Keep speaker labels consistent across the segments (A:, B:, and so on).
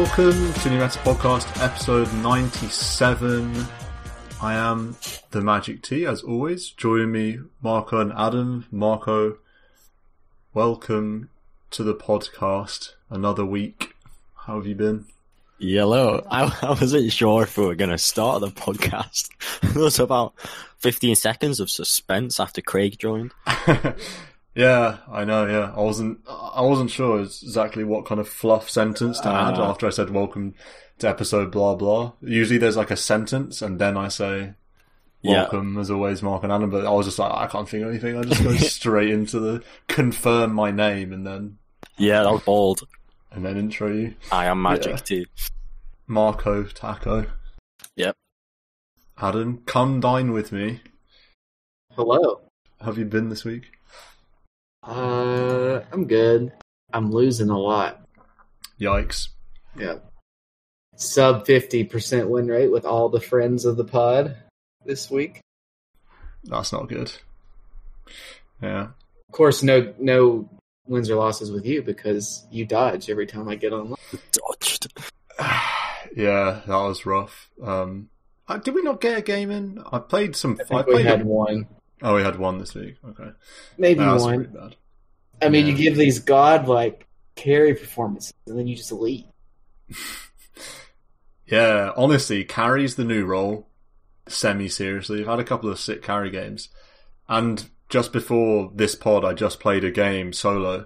A: Welcome to New Meta Podcast, episode 97. I am the Magic T, as always. Joining me, Marco and Adam. Marco, welcome to the podcast. Another week. How have you been?
B: Hello. I wasn't sure if we were going to start the podcast. There was about 15 seconds of suspense after Craig joined.
A: Yeah, I know, yeah. I wasn't sure exactly what kind of fluff sentence to add after I said welcome to episode blah blah. Usually there's like a sentence and then I say welcome as always, Mark and Adam, but I was just like, I can't think of anything. I just go straight into the confirm my name and then...
B: Yeah, that was bold.
A: And then intro you.
B: I am Magic T.
A: Marco Taco.
B: Yep.
A: Adam, come dine with me.
C: Hello.
A: How have you been this week?
C: I'm good. I'm losing a lot.
A: Yikes.
C: Yeah. Sub 50% win rate with all the friends of the pod this week.
A: That's not good. Yeah.
C: Of course, no wins or losses with you because you dodge every time I get online.
B: Dodged.
A: Yeah, that was rough. Did we not get a game in? I played some...
C: I think we had one.
A: Oh, we had one this week. Okay.
C: Maybe
A: that's
C: one.
A: Pretty bad.
C: I mean, you give these godlike carry performances and then you just leave.
A: Yeah, honestly, carry's the new role. Semi-seriously. I've had a couple of sick carry games. And just before this pod, I just played a game solo.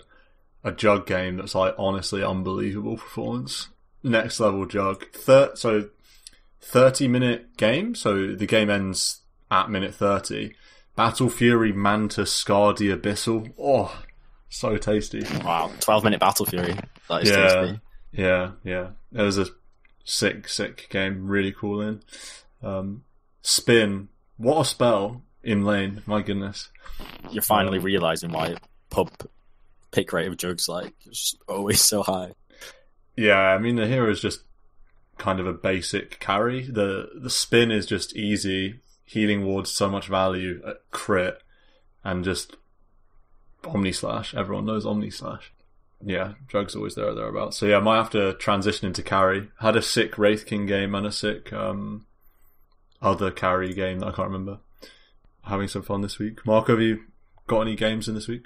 A: A jug game that's like, honestly, unbelievable performance. Next level jug. 30-minute game. So the game ends at minute 30. Battle Fury Mantis Scar the Abyssal. Oh, so tasty.
B: Wow, 12-minute Battle Fury. That is tasty.
A: Yeah. It was a sick game. Really cool in. Spin. What a spell in lane. My goodness.
B: You're finally realising why pub pick rate of jugs like it's always so high.
A: Yeah, I mean, the hero is just kind of a basic carry. The spin is just easy. Healing wards so much value at crit and just Omni Slash. Everyone knows Omni Slash. Yeah, Jug's always there or thereabouts. So yeah, I might have to transition into carry. Had a sick Wraith King game and a sick other carry game that I can't remember. Having some fun this week. Mark, have you got any games in this week?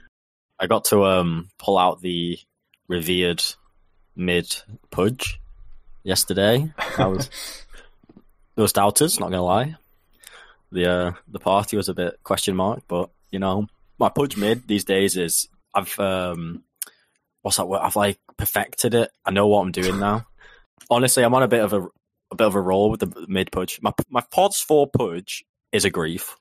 B: I got to pull out the revered mid Pudge yesterday. There was doubters, not gonna lie. The party was a bit question mark, but you know, my Pudge mid these days is I've what's that word? I've like perfected it. I know what I'm doing now. Honestly, I'm on a bit of a roll with the mid Pudge. My pods for Pudge is a grief.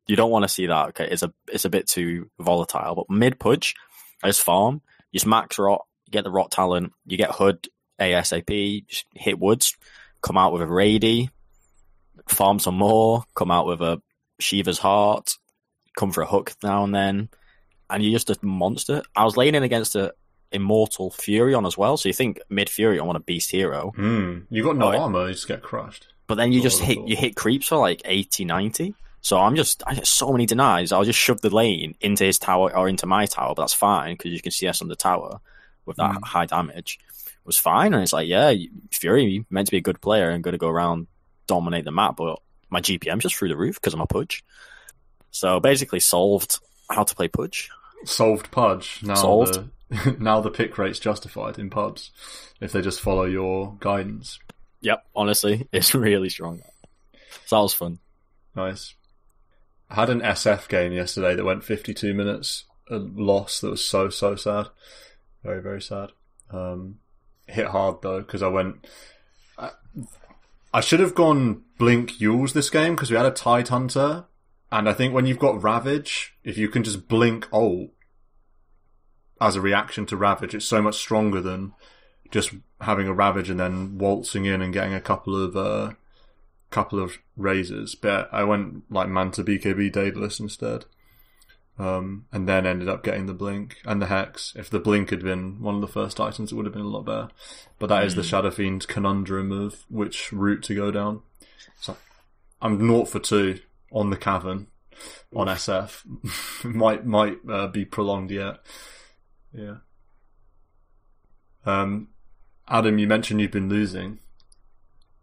B: You don't want to see that. Okay, it's a bit too volatile. But mid Pudge, I just farm. You just max rot. You get the rot talent. You get Hood ASAP. Just hit woods. Come out with a Rady. Farm some more, come out with a Shiva's Heart, come for a hook now and then, and you're just a monster. I was laying in against a Immortal Furion as well, so you think mid Furion want a beast hero.
A: You got no armor, you just get crushed.
B: But then you just hit creeps for like 80, 90. So I get so many denies. I'll just shove the lane into his tower or into my tower, but that's fine because you can CS on the tower with that high damage. It was fine, and it's like, yeah, Fury meant to be a good player and going to go around dominate the map, but my GPM's just through the roof because I'm a Pudge. So basically solved how to play Pudge.
A: Solved Pudge. Now now the pick rate's justified in pubs if they just follow your guidance.
B: Yep, honestly, it's really strong. So that was fun.
A: Nice. I had an SF game yesterday that went 52 minutes. A loss that was so sad. Very, very sad. Hit hard though because I should have gone Blink Yules this game because we had a Tide Hunter, and I think when you've got Ravage, if you can just Blink ult as a reaction to Ravage, it's so much stronger than just having a Ravage and then waltzing in and getting a couple of razors. But I went like Manta BKB Daedalus instead. And then ended up getting the Blink and the Hex. If the Blink had been one of the first items, it would have been a lot better. But that is the Shadow Fiend conundrum of which route to go down. So I'm 0 for 2 on the Cavern on SF. might be prolonged yet. Yeah. Adam, you mentioned you've been losing.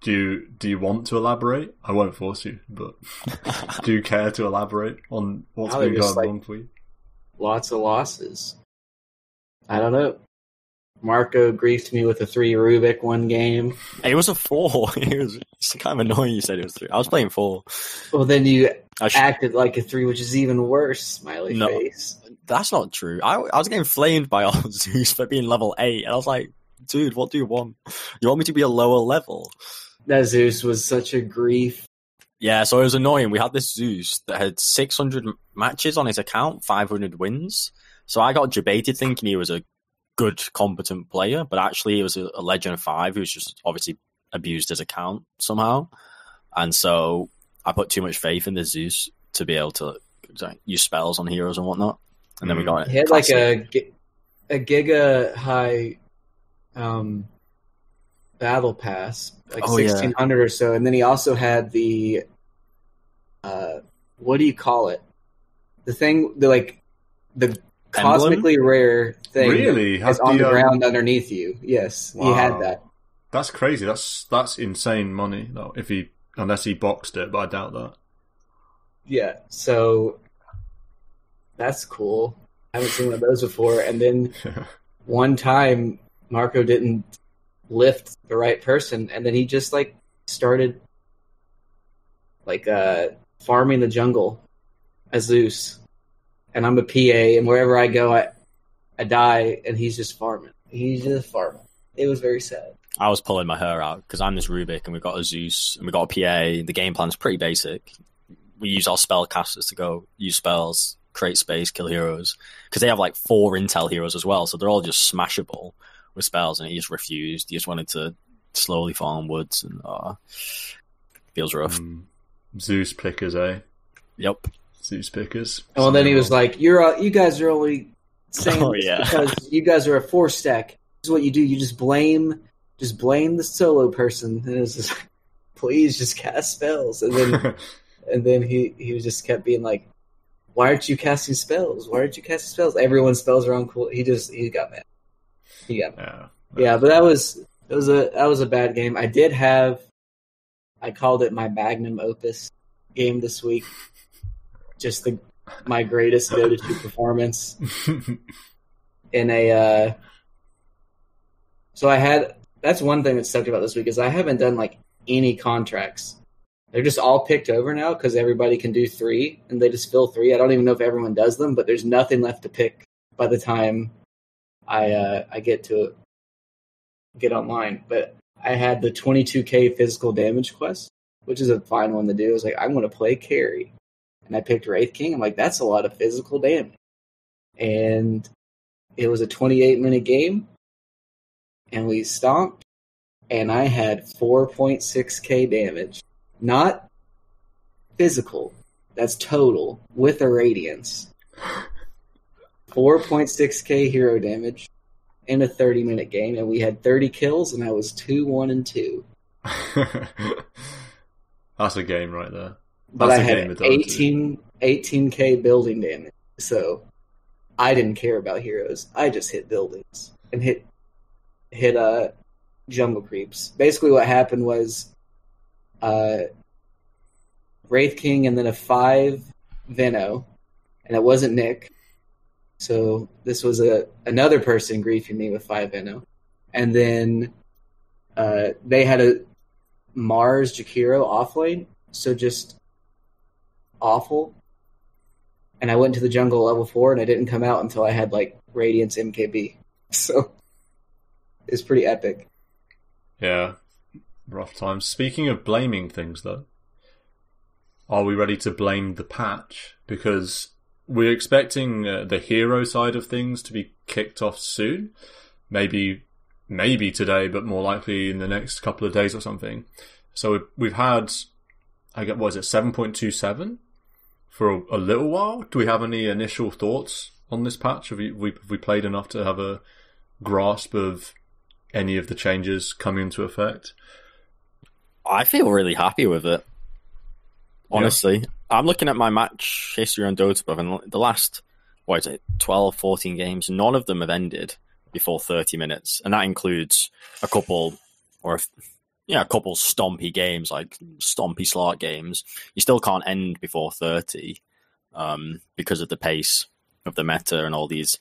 A: Do you want to elaborate? I won't force you, but do you care to elaborate on what's been going wrong for you?
C: Lots of losses. I don't know. Marco griefed me with a 3 Rubik one game.
B: It was a 4. It's kind of annoying you said it was 3. I was playing 4.
C: Well, then you acted like a 3, which is even worse, smiley
B: No,
C: face.
B: That's not true. I was getting flamed by our Zeus for being level 8, and I was like, dude, what do you want? You want me to be a lower level?
C: That Zeus was such a grief.
B: Yeah, so it was annoying. We had this Zeus that had 600 matches on his account, 500 wins. So I got debated thinking he was a good, competent player, but actually he was a Legend of 5 who's just obviously abused his account somehow. And so I put too much faith in the Zeus to be able to use spells on heroes and whatnot. And then we got it.
C: He had classic. Like a giga high battle pass, like 1600 or so, and then he also had the what do you call it? The thing, the cosmically rare thing,
A: really
C: that's on the ground underneath you. Yes, wow. He had that.
A: That's crazy. That's insane money though. Unless he boxed it, but I doubt that.
C: Yeah, so that's cool. I haven't seen one of those before. And then one time Marco didn't lift the right person, and then he just started farming the jungle as Zeus, and I'm a PA, and wherever I go I die, and he's just farming. It was very sad.
B: I was pulling my hair out because I'm this Rubik and we've got a Zeus and we've got a PA. The game plan's pretty basic. We use our spellcasters to go use spells, create space, kill heroes, because they have 4 intel heroes as well, so they're all just smashable with spells, and he just refused. He just wanted to slowly farm woods, and feels rough.
A: Zeus pickers, eh?
B: Yep.
A: Zeus pickers.
C: Well, then he was like, you guys are only saying because you guys are a 4-stack. This is what you do. You just blame the solo person. And it was just like, please just cast spells. And then and then he just kept being like, why aren't you casting spells? Everyone's spells are uncool. He got mad. Yeah, but that was a bad game. I called it my magnum opus game this week. Just my greatest Dota 2 performance in a. So that's one thing that sucked about this week is I haven't done any contracts. They're just all picked over now because everybody can do 3 and they just fill 3. I don't even know if everyone does them, but there's nothing left to pick by the time I get online. But I had the 22k physical damage quest, which is a fine one to do. I was like, I'm going to play carry. And I picked Wraith King. I'm like, that's a lot of physical damage. And it was a 28-minute game. And we stomped. And I had 4.6k damage. Not physical. That's total. With a radiance. 4.6k hero damage in a 30-minute game, and we had 30 kills, and I was 2-1-2.
A: That's a game right there.
C: But I had 18k building damage, so I didn't care about heroes. I just hit buildings and hit jungle creeps. Basically, what happened was Wraith King and then a 5 Veno, and it wasn't Nick. So this was another person griefing me with 5 Veno. And then they had a Mars Jakiro offlane, so just awful. And I went to the jungle level 4, and I didn't come out until I had Radiance MKB. So it's pretty epic.
A: Yeah, rough times. Speaking of blaming things, though, are we ready to blame the patch? Because we're expecting the hero side of things to be kicked off soon. Maybe today, but more likely in the next couple of days or something. So we've had, 7.27 for a little while. Do we have any initial thoughts on this patch? Have we played enough to have a grasp of any of the changes coming into effect?
B: I feel really happy with it. Honestly, I'm looking at my match history on Dota, and the last, 12, 14 games, none of them have ended before 30 minutes, and that includes a couple stompy games, like stompy slot games. You still can't end before 30 because of the pace of the meta and all these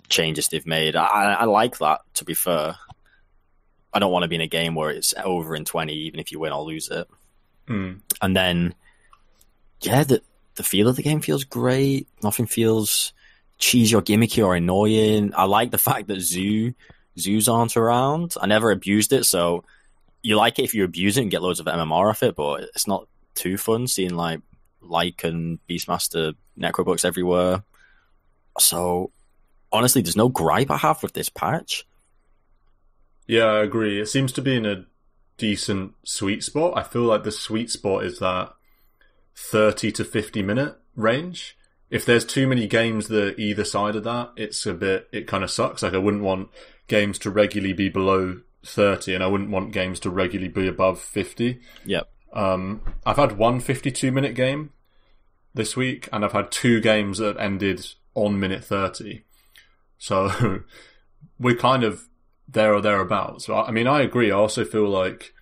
B: changes they've made. I like that, to be fair. I don't want to be in a game where it's over in 20, even if you win or lose it. And then, the feel of the game feels great. Nothing feels cheesy or gimmicky or annoying. I like the fact that zoos aren't around. I never abused it, so you like it if you abuse it and get loads of MMR off it, but it's not too fun seeing like and Beastmaster Necrobooks everywhere. So honestly, there's no gripe I have with this patch.
A: Yeah, I agree. It seems to be in a decent sweet spot. I feel like the sweet spot is that 30 to 50 minute range. If there's too many games that are either side of that, it kind of sucks. Like, I wouldn't want games to regularly be below 30, and I wouldn't want games to regularly be above 50.
B: Yep.
A: I've had one 52-minute game this week, and I've had 2 games that have ended on minute 30. So we're kind of there or thereabouts. So, I mean, I agree. I also feel like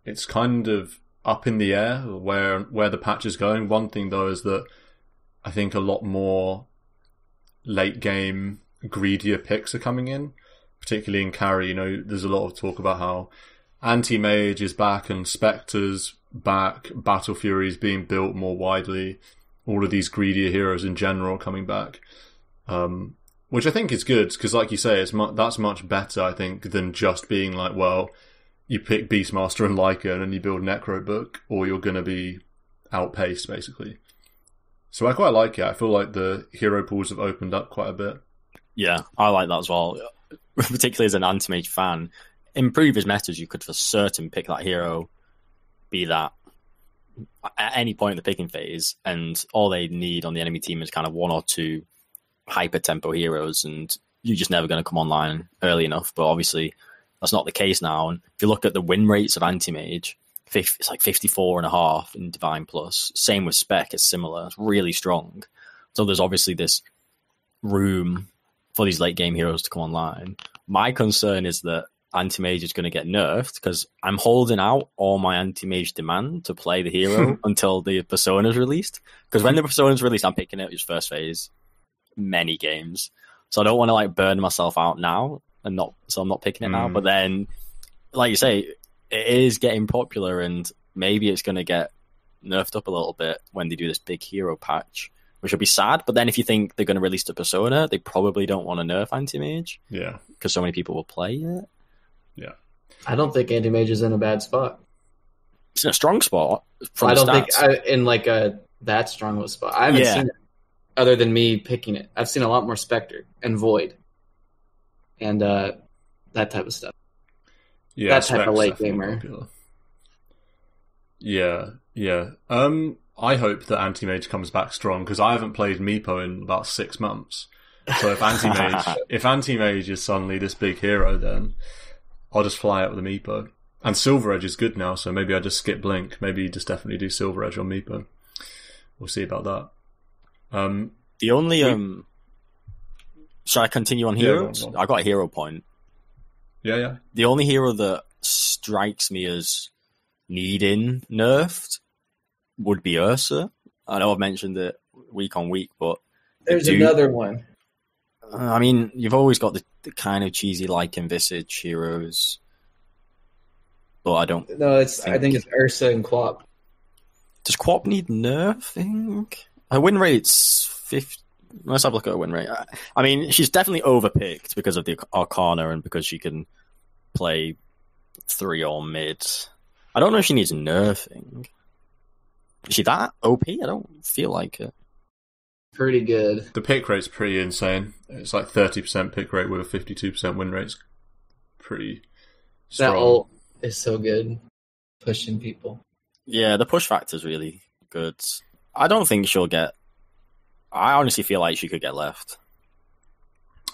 A: it's kind of up in the air where the patch is going. One thing, though, is that I think a lot more late game greedier picks are coming in, particularly in carry. You know, there's a lot of talk about how Anti-Mage is back and Spectre's back, Battle Fury is being built more widely, all of these greedier heroes in general coming back, which I think is good, because like you say, that's much better, I think, than just being like, well, you pick Beastmaster and Lycan and you build Necrobook, or you're going to be outpaced, basically. So I quite like it. I feel like the hero pools have opened up quite a bit. Yeah,
B: I like that as well, particularly as an Anti-Mage fan. In previous metas, you could for certain pick that hero, be that at any point in the picking phase, and all they need on the enemy team is kind of 1 or 2 hyper-tempo heroes, and you're just never going to come online early enough. But obviously, that's not the case now. And if you look at the win rates of Anti-Mage, it's like 54.5 in Divine Plus. Same with Spec, it's similar. It's really strong. So there's obviously this room for these late game heroes to come online. My concern is that Anti-Mage is going to get nerfed, because I'm holding out all my Anti-Mage demand to play the hero until the Persona is released. Because when the Persona is released, I'm picking it as first phase many games. So I don't want to like burn myself out now, and I'm not picking it now. But then, like you say, it is getting popular, and maybe it's going to get nerfed up a little bit when they do this big hero patch, which will be sad. But then if you think they're going to release the Persona, they probably don't want to nerf Anti-Mage.
A: Yeah.
B: Because so many people will play it.
A: Yeah.
C: I don't think Anti-Mage is in a bad spot.
B: It's in a strong spot.
C: I don't think in like that strong of a spot. I haven't seen it other than me picking it. I've seen a lot more Spectre and Void and that type of stuff.
A: Yeah,
C: that type of late gamer.
A: Popular. Yeah. I hope that Anti-Mage comes back strong, because I haven't played Meepo in about 6 months. So if Anti-Mage is suddenly this big hero, then I'll just fly out with a Meepo. And Silver Edge is good now, so maybe I just skip Blink. Maybe you just definitely do Silver Edge on Meepo. We'll see about that.
B: The only shall I continue on heroes? I got a hero point.
A: Yeah.
B: The only hero that strikes me as needing nerfed would be Ursa. I know I've mentioned it week on week, but
C: there's another one.
B: I mean, you've always got the kind of cheesy like Visage heroes, but I don't.
C: No, I think it's Ursa and Quap.
B: Does Quap need nerfing? Her win rate's 50. Let's have a look at her win rate. I mean, she's definitely overpicked because of the Arcana and because she can play 3 or mid. I don't know if she needs nerfing. Is she that OP? I don't feel like it.
C: Pretty good.
A: The pick rate's pretty insane. It's like 30% pick rate with a 52% win rate. It's pretty strong.
C: That ult is so good. Pushing people.
B: Yeah, the push factor's really good. I don't think she'll get... I honestly feel like she could get left.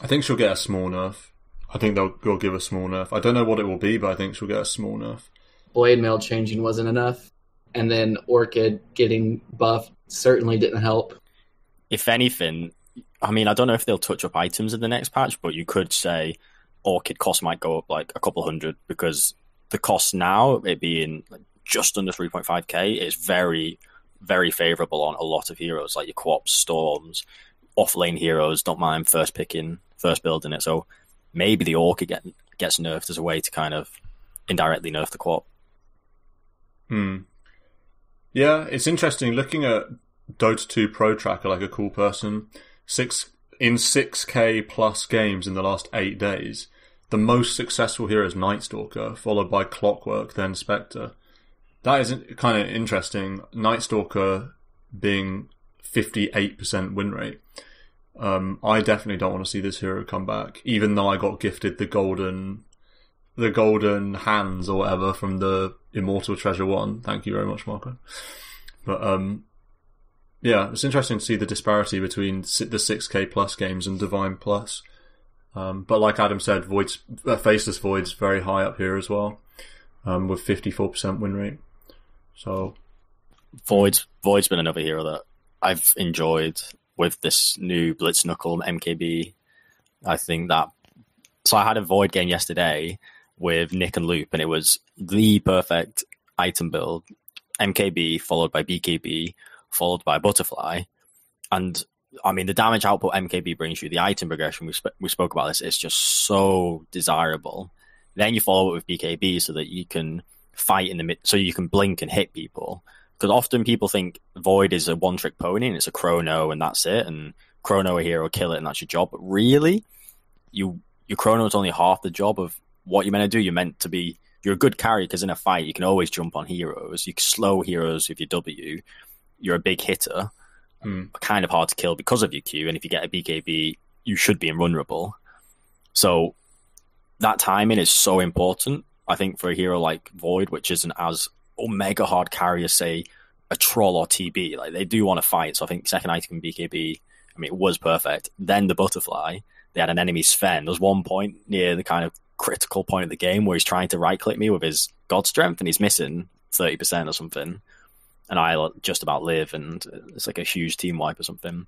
A: I think she'll get a small nerf. I think they'll give a small nerf. I don't know what it will be, but I think she'll get a small nerf.
C: Blade Mail changing wasn't enough. And then Orchid getting buffed certainly didn't help.
B: If anything, I mean, I don't know if they'll touch up items in the next patch, but you could say Orchid cost might go up like a couple hundred, because the cost now, it being like just under 3.5k, is very, very favourable on a lot of heroes, like your co-ops, storms, off-lane heroes don't mind first building it. So maybe the Orchid gets nerfed as a way to kind of indirectly nerf the co-op.
A: Yeah, it's interesting looking at Dota 2 Pro Tracker like a cool person. 6k plus games in the last 8 days. The most successful hero is Night Stalker, followed by Clockwork, then Spectre. That is kind of interesting. Night Stalker being 58% win rate. I definitely don't want to see this hero come back, even though I got gifted the golden hands or whatever from the Immortal Treasure 1. Thank you very much, Marco. But yeah, it's interesting to see the disparity between the 6k plus games and Divine plus. But like Adam said, Faceless Void's very high up here as well, with 54% win rate. So
B: Void's been another hero that I've enjoyed with this new Blitz Knuckle MKB. I think that... So I had a Void game yesterday with Nick and Loop, and it was the perfect item build. MKB followed by BKB followed by Butterfly. And I mean, the damage output MKB brings you, the item progression, we spoke about this, it's just so desirable. Then you follow it with BKB so that you can fight in the mid, so you can blink and hit people. Because often people think Void is a one-trick pony and it's a Chrono and that's it, and Chrono a hero, kill it and that's your job. But really, your Chrono is only half the job of what you're meant to do. You're a good carry because in a fight you can always jump on heroes. You can slow heroes with your W. You're a big hitter. Kind of hard to kill because of your Q, and if you get a BKB, you should be invulnerable. So that timing is so important, I think, for a hero like Void, which isn't as mega hard carry as, say, a Troll or TB. Like, they do want to fight, so I think second item BKB, I mean, it was perfect. Then the Butterfly, they had an enemy Sven. There was one point near the kind of critical point of the game where he's trying to right-click me with his God Strength, and he's missing 30% or something. And I just about live, and it's like a huge team wipe or something.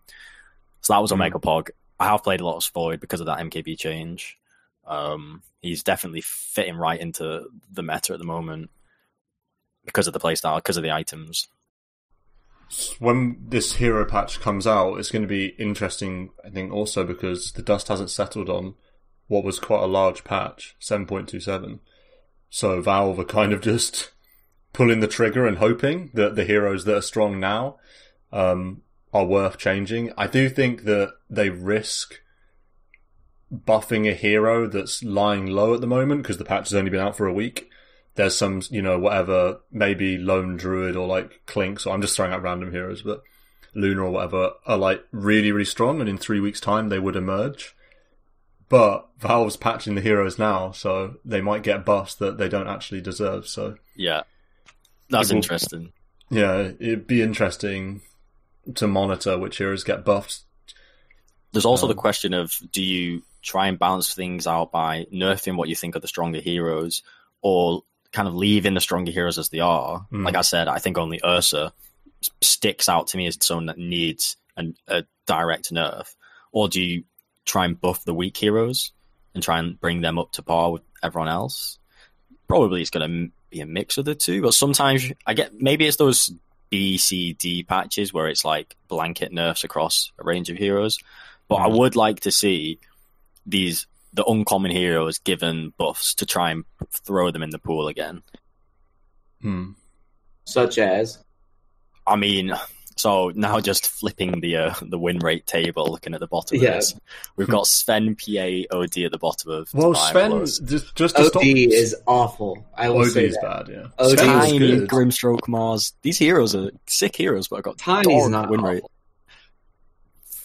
B: So that was Omega Pog. I have played a lot of Void because of that MKB change. He's definitely fitting right into the meta at the moment because of the playstyle, because of the items.
A: When this hero patch comes out, it's going to be interesting, I think, also because the dust hasn't settled on what was quite a large patch, 7.27. So Valve are kind of just pulling the trigger and hoping that the heroes that are strong now are worth changing. I do think that they risk buffing a hero that's lying low at the moment because the patch has only been out for a week. There's some, whatever, maybe Lone Druid or like Clink, so I'm just throwing out random heroes, but Luna or whatever are like really, really strong, and in 3 weeks' time they would emerge. But Valve's patching the heroes now, so they might get buffs that they don't actually deserve. So
B: yeah. That's interesting. Yeah,
A: it'd be interesting to monitor which heroes get buffed.
B: There's also the question of, do you try and balance things out by nerfing what you think are the stronger heroes, or kind of leaving the stronger heroes as they are? Like I said, I think only Ursa sticks out to me as someone that needs a direct nerf. Or do you try and buff the weak heroes and try and bring them up to par with everyone else? Probably it's going to be a mix of the two, but sometimes maybe it's those B, C, D patches where it's like blanket nerfs across a range of heroes. But I would like to see the uncommon heroes given buffs to try and throw them in the pool again.
C: Such as?
B: I mean, so now just flipping the win rate table, looking at the bottom of this, we've got Sven, PA, OD at the bottom of.
A: Well, Sven, just to
C: OD
A: stop,
C: is awful. I will say
A: is
C: that.
A: bad. Yeah,
C: OD
B: Tiny,
C: is good.
B: Grimstroke, Mars. These heroes are sick heroes, but I've got
C: Tiny's not
B: win
C: awful.
B: rate.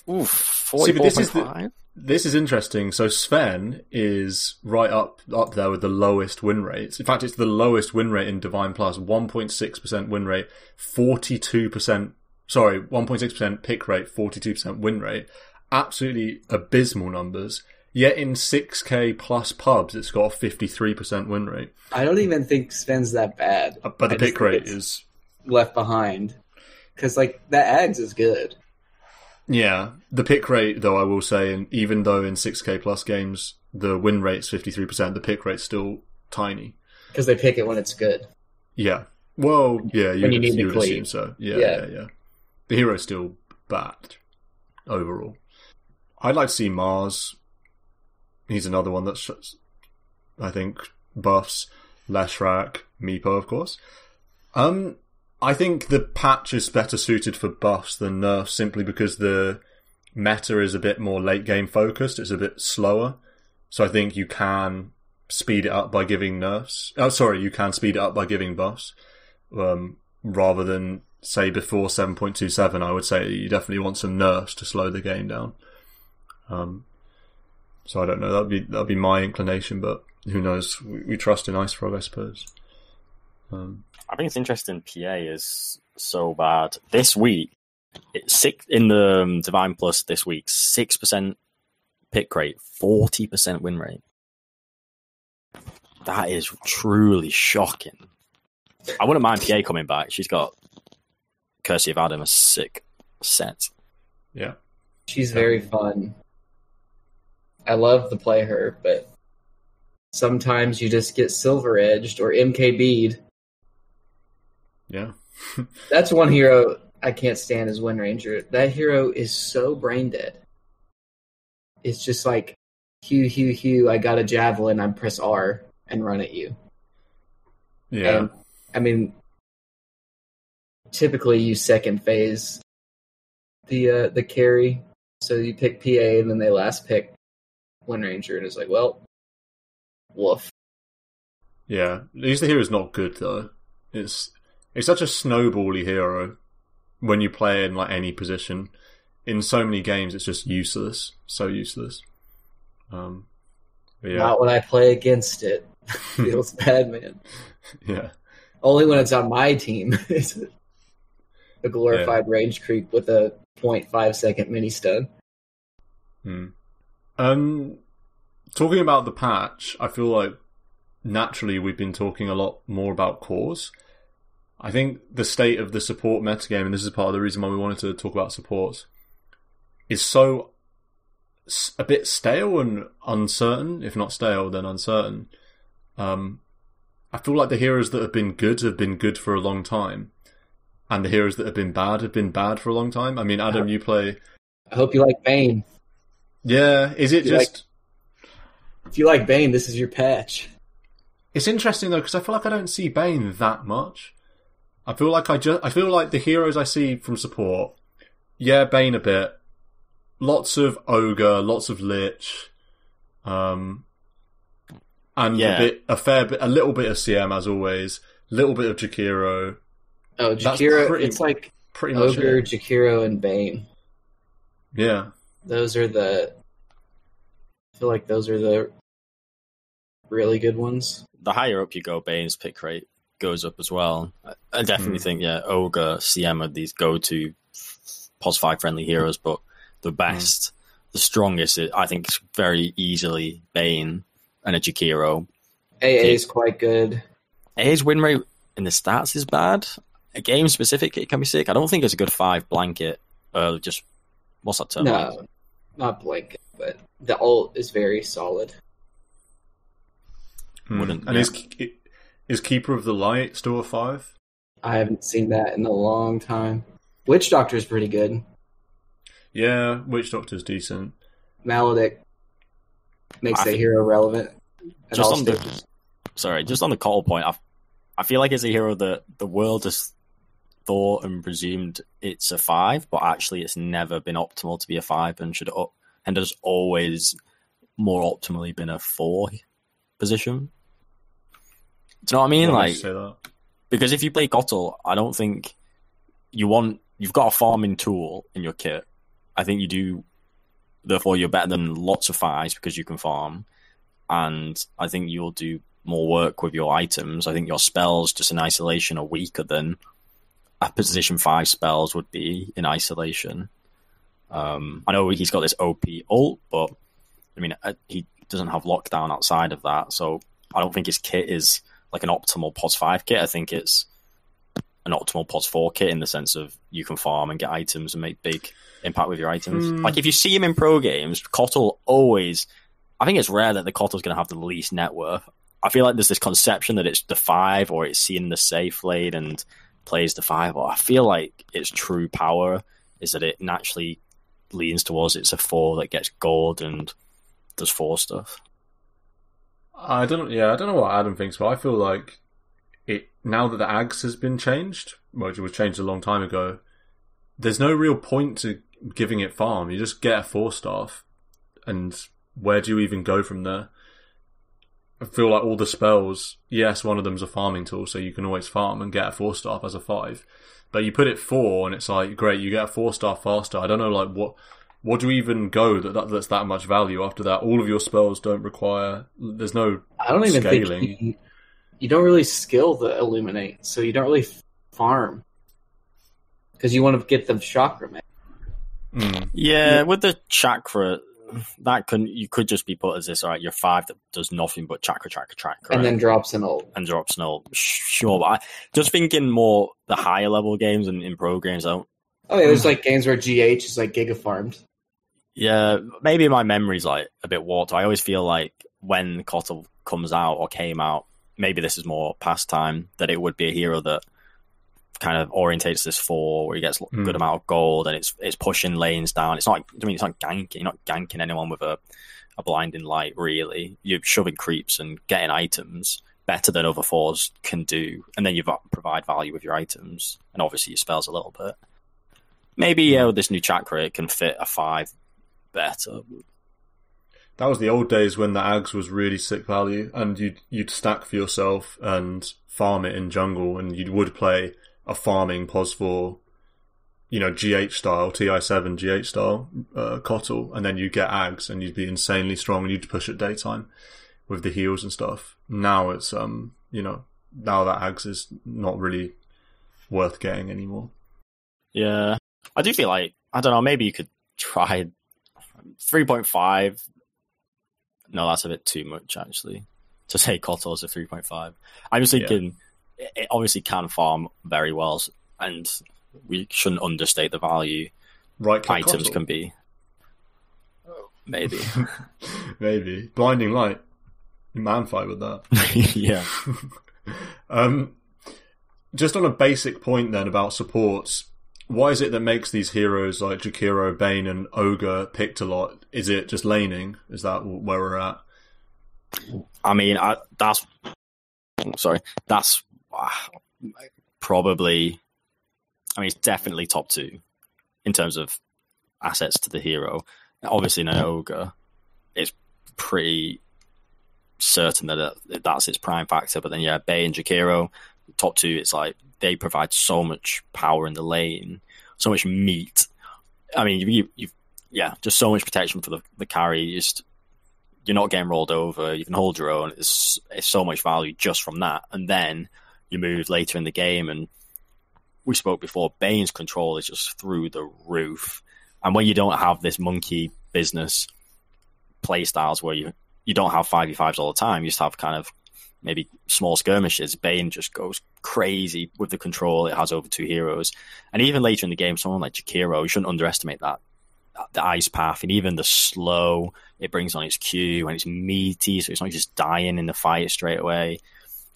B: Oof, 44.5.
A: This is interesting. So Sven is right up there with the lowest win rates. In fact, it's the lowest win rate in Divine Plus, 1.6% win rate, 1.6% pick rate, 42% win rate. Absolutely abysmal numbers. Yet in 6k plus pubs, it's got a 53% win rate.
C: I don't even think Sven's that bad.
A: But the pick rate is
C: left behind. Because, like, that Ags is good.
A: Yeah, the pick rate, though, I will say, and even though in 6K plus games the win rate's 53%, the pick rate's still tiny.
C: Because they pick it when it's good.
A: Yeah. Well, yeah, you would
C: cleave.
A: assume so. Yeah. The hero's still bad overall. I'd like to see Mars. He's another one that's, I think, buffs. Leshrac, Meepo, of course. I think the patch is better suited for buffs than nerfs simply because the meta is a bit more late game focused. It's a bit slower. So I think you can speed it up by giving nerfs. You can speed it up by giving buffs. Rather than, say, before 7.27, I would say you definitely want some nerfs to slow the game down. So I don't know, that'd be my inclination, but who knows? We trust in Ice Frog, I suppose.
B: I think it's interesting. PA is so bad this week. It's in the Divine Plus this week. 6% pick rate, 40% win rate. That is truly shocking. I wouldn't mind PA coming back. She's got Courtesy of Adam, a sick set.
A: Yeah,
C: she's very fun. I love to play her, but sometimes you just get silver edged or MKB'd.
A: Yeah.
C: That's one hero I can't stand is Wind Ranger. That hero is so brain dead. It's just like, Hugh, I got a javelin, I press R and run at you.
A: Yeah.
C: And, I mean, typically you second phase the carry, so you pick PA and then they last pick Wind Ranger, and it's like, well, woof.
A: Yeah, at least the hero's not good though. It's such a snowbally hero when you play in like any position. In so many games, it's just useless. So useless. Yeah.
C: Not when I play against it. Feels bad, man.
A: Yeah.
C: Only when it's on my team. It's a glorified range creep with a 0.5 second mini stun.
A: Talking about the patch, I feel like naturally we've been talking a lot more about cores. I think the state of the support metagame, and this is part of the reason why we wanted to talk about supports, is so a bit stale and uncertain. If not stale, then uncertain. I feel like the heroes that have been good for a long time, and the heroes that have been bad for a long time. I mean, Adam, you play...
C: I hope you like Bane.
A: Yeah, is it just...
C: If you like Bane, this is your patch.
A: It's interesting though, because I feel like I don't see Bane that much. I feel like the heroes I see from support, yeah, Bane a bit, lots of Ogre, lots of Lich, and a little bit of CM as always, little bit of Jakiro.
C: Oh, Jakiro, it's like
A: pretty much
C: Ogre, Jakiro, and Bane.
A: Yeah.
C: I feel like those are the really good ones.
B: The higher up you go, Bane's pick rate goes up as well. I definitely think, Ogre, CM are these go-to POS 5 friendly heroes, but the best, the strongest, I think, is very easily Bane and a Jakiro.
C: AA is quite good.
B: AA's win rate in the stats is bad. A game specific, it can be sick. I don't think it's a good 5 blanket. What's that term?
C: No, not blanket, but the ult is very solid.
A: Is Keeper of the Light still a 5?
C: I haven't seen that in a long time. Witch Doctor's pretty good.
A: Yeah, Witch Doctor's decent.
C: Maledict makes the hero relevant.
B: Just on the call point, I feel like it's a hero that the world has thought and presumed it's a 5, but actually it's never been optimal to be a 5 and has always more optimally been a 4 position. Do you know what I mean? Because if you play Gottel, I don't think you've got a farming tool in your kit. I think you do, therefore you're better than lots of 5s because you can farm. And I think you'll do more work with your items. I think your spells just in isolation are weaker than a position 5 spells would be in isolation. I know he's got this OP ult, but I mean, he doesn't have lockdown outside of that. So I don't think his kit is like an optimal POS 5 kit. I think it's an optimal POS 4 kit in the sense of you can farm and get items and make big impact with your items. Like, if you see him in pro games, Kotl always... I think it's rare that the Kotl's going to have the least net worth. I feel like there's this conception that it's the 5 or it's seeing the safe lane and plays the 5. Or I feel like its true power is that it naturally leans towards it's a 4 that gets gold and does 4 stuff.
A: I don't know what Adam thinks, but I feel like it now that the Ags has been changed, which was changed a long time ago, there's no real point to giving it farm. You just get a 4-star, and where do you even go from there? I feel like all the spells, yes, one of them's a farming tool, so you can always farm and get a 4-star as a 5. But you put it 4, and it's like, great, you get a 4-star faster. I don't know, like, what do you even go that's that much value after that? All of your spells don't require... There's no
C: I don't even
A: scaling.
C: think you don't really skill the Illuminate, so you don't really farm. Because you want to get the chakra, man.
B: Yeah, with the chakra... you could just be put as this, all right, you're 5 that does nothing but chakra.
C: And then drops an ult.
B: And drops an ult. Sure, but I just thinking more the higher level games and in pro games,
C: Oh yeah, there's like games where GH is like giga farmed.
B: Yeah, maybe my memory's like a bit warped. I always feel like when Kotl comes out or came out, maybe this is more past time, that it would be a hero that kind of orientates this 4 where he gets a good amount of gold and it's pushing lanes down. It's not ganking. You're not ganking anyone with a blinding light, really. You're shoving creeps and getting items better than other 4s can do, and then you provide value with your items and obviously your spells a little bit. Maybe with this new chakra it can fit a 5 better.
A: That was the old days when the Ags was really sick value, and you'd stack for yourself and farm it in jungle, and you would play a farming POS 4, GH style, TI7 GH style Kotl, and then you get Ags, and you'd be insanely strong, and you'd push at daytime with the heals and stuff. Now it's now that Ags is not really worth getting anymore.
B: Yeah, I do feel like, I don't know, maybe you could try 3.5. No, that's a bit too much, actually, to say Kotl is a 3.5. I'm just thinking, it obviously can farm very well, and we shouldn't understate the value items can be. Maybe.
A: Maybe. Blinding Light. Man fight with that.
B: Yeah.
A: Just on a basic point then about supports, why is it that makes these heroes like Jakiro, Bane and Ogre picked a lot? Is it just laning? Is that where we're at?
B: I mean, that's probably... I mean, it's definitely top 2 in terms of assets to the hero. Obviously, in an Ogre, it's pretty certain that that's its prime factor. But then, Bay and Jakiro, top 2, it's like they provide so much power in the lane, so much meat. I mean, you've just so much protection for the carry. You're not getting rolled over. You can hold your own. It's so much value just from that. And then you move later in the game, and we spoke before, Bane's control is just through the roof. And when you don't have this monkey business play styles where you don't have 5v5s all the time, you just have kind of maybe small skirmishes, Bane just goes crazy with the control it has over 2 heroes. And even later in the game, someone like Jakiro, you shouldn't underestimate that. The ice path and even the slow it brings on its Q, and it's meaty, so it's not just dying in the fight straight away.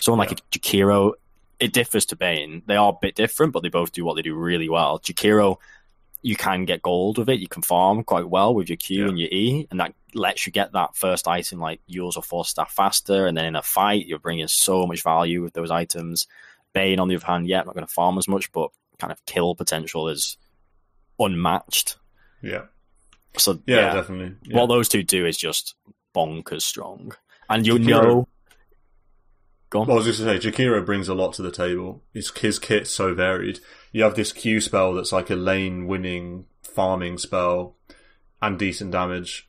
B: Someone like a Jakiro, it differs to Bane. They are a bit different, but they both do what they do really well. Jakiro, you can get gold with it. You can farm quite well with your Q and your E, and that lets you get that first item like yours or 4-staff faster, and then in a fight, you're bringing so much value with those items. Bane, on the other hand, not going to farm as much, but kind of kill potential is unmatched.
A: Yeah.
B: So,
A: definitely. Yeah.
B: What those two do is just bonkers strong. And Go on.
A: Well, I was just going to say, Jakiro brings a lot to the table. His kit's so varied. You have this Q spell that's like a lane-winning farming spell and decent damage.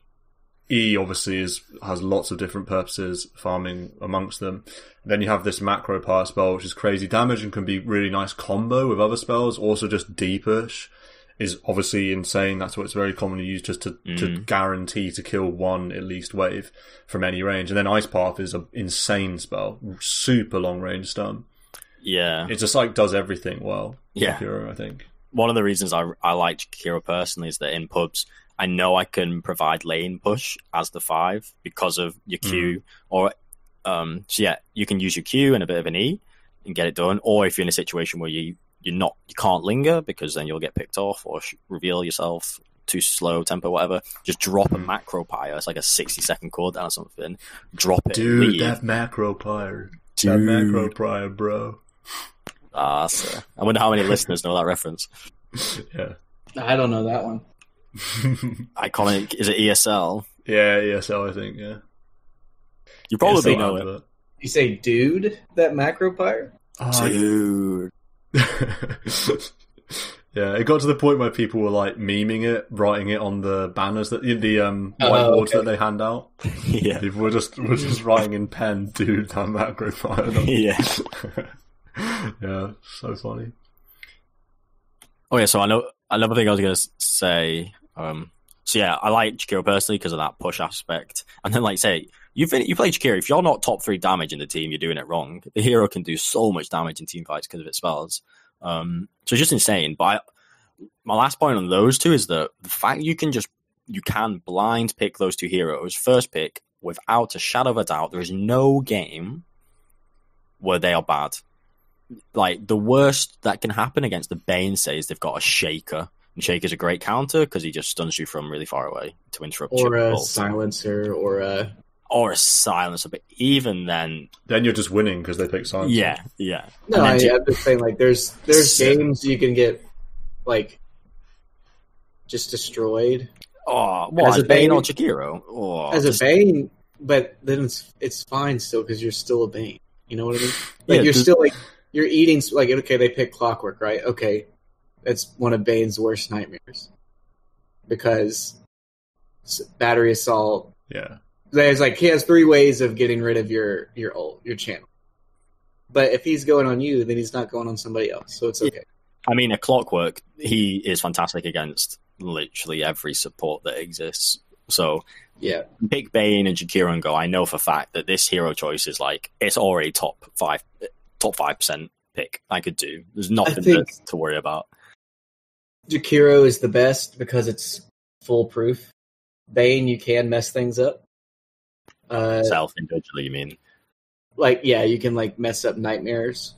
A: E obviously has lots of different purposes, farming amongst them. And then you have this macro power spell, which is crazy damage and can be really nice combo with other spells. Also just deepish is obviously insane. That's what it's very commonly used just to guarantee to kill one at least wave from any range. And then Ice Path is an insane spell, super long range stun.
B: Yeah.
A: It just like does everything well.
B: Yeah.
A: Hero, I think.
B: One of the reasons I like Jakiro personally is that in pubs, I know I can provide lane push as the 5 because of your Q. Or so yeah, you can use your Q and a bit of an E and get it done. Or if you're in a situation where you can't linger because then you'll get picked off or reveal yourself too slow, tempo, whatever, just drop a macro pyre. It's like a 60-second cooldown or something. Drop it.
A: Dude,
B: leave.
A: that macro pyre. That macro pyre, bro.
B: So I wonder how many listeners know that reference.
A: Yeah.
C: I don't know that one.
B: Iconic. Is it ESL?
A: Yeah, ESL, I think, yeah.
B: You probably know it.
C: You say, dude, that macro pyre?
B: Dude.
A: Yeah, it got to the point where people were like memeing it, writing it on the banners that the whiteboards that they hand out.
B: Yeah,
A: people were just writing in pen, dude, that macro fire.
B: Yeah,
A: yeah, so funny.
B: Oh yeah, so another thing I was going to say. So yeah, I like Jakiro personally because of that push aspect, and then like say you play Jakiro. If you're not top 3 damage in the team, you're doing it wrong. The hero can do so much damage in team fights because of its spells. So it's just insane. But my last point on those two is that the fact you can blind pick those 2 heroes first pick without a shadow of a doubt. There is no game where they are bad. Like the worst that can happen against the Bane says they've got a Shaker, and Shaker's a great counter because he just stuns you from really far away to interrupt
C: or a silencer or a
B: silencer. But even then
A: you're just winning because they pick silencer.
B: Yeah.
C: No, I'm just saying like there's games you can get like just destroyed.
B: Oh, what, as a Bane or Jakiro? Oh,
C: as a Bane, but then it's fine still because you're still a Bane. You know what I mean? Like you're still like you're eating like okay, they pick Clockwork, right? Okay, that's one of Bane's worst nightmares because battery assault.
A: Yeah.
C: There's like he has 3 ways of getting rid of your channel. But if he's going on you, then he's not going on somebody else, so it's okay.
B: I mean, a Clockwork, he is fantastic against literally every support that exists. So
C: yeah,
B: pick Bane and Jakiro and go. I know for a fact that this hero choice is like it's already top 5% pick I could do. There's nothing to worry about.
C: Jakiro is the best because it's foolproof. Bane, you can mess things up.
B: Self-individually, you mean?
C: Like, yeah, you can like mess up nightmares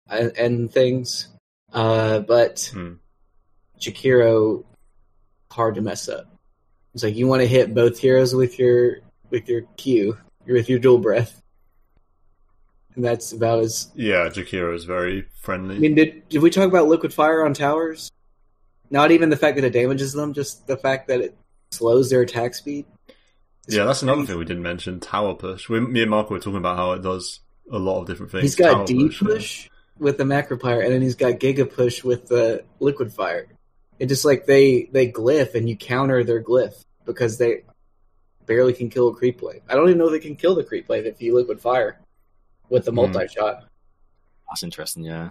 C: and things. But Jakiro, hard to mess up. It's like you want to hit both heroes with your Q, with your dual breath. And that's about as...
A: Yeah, Jakiro is very friendly.
C: I mean, did we talk about liquid fire on towers? Not even the fact that it damages them, just the fact that it slows their attack speed.
A: Yeah, that's another thing we didn't mention, tower push. Me and Marco were talking about how it does a lot of different things.
C: He's got D push with the macro fire, and then he's got giga push with the liquid fire. It just like they glyph, and you counter their glyph because they barely can kill a creep wave. I don't even know if they can kill the creep wave if you liquid fire with the multi-shot.
B: That's interesting, yeah.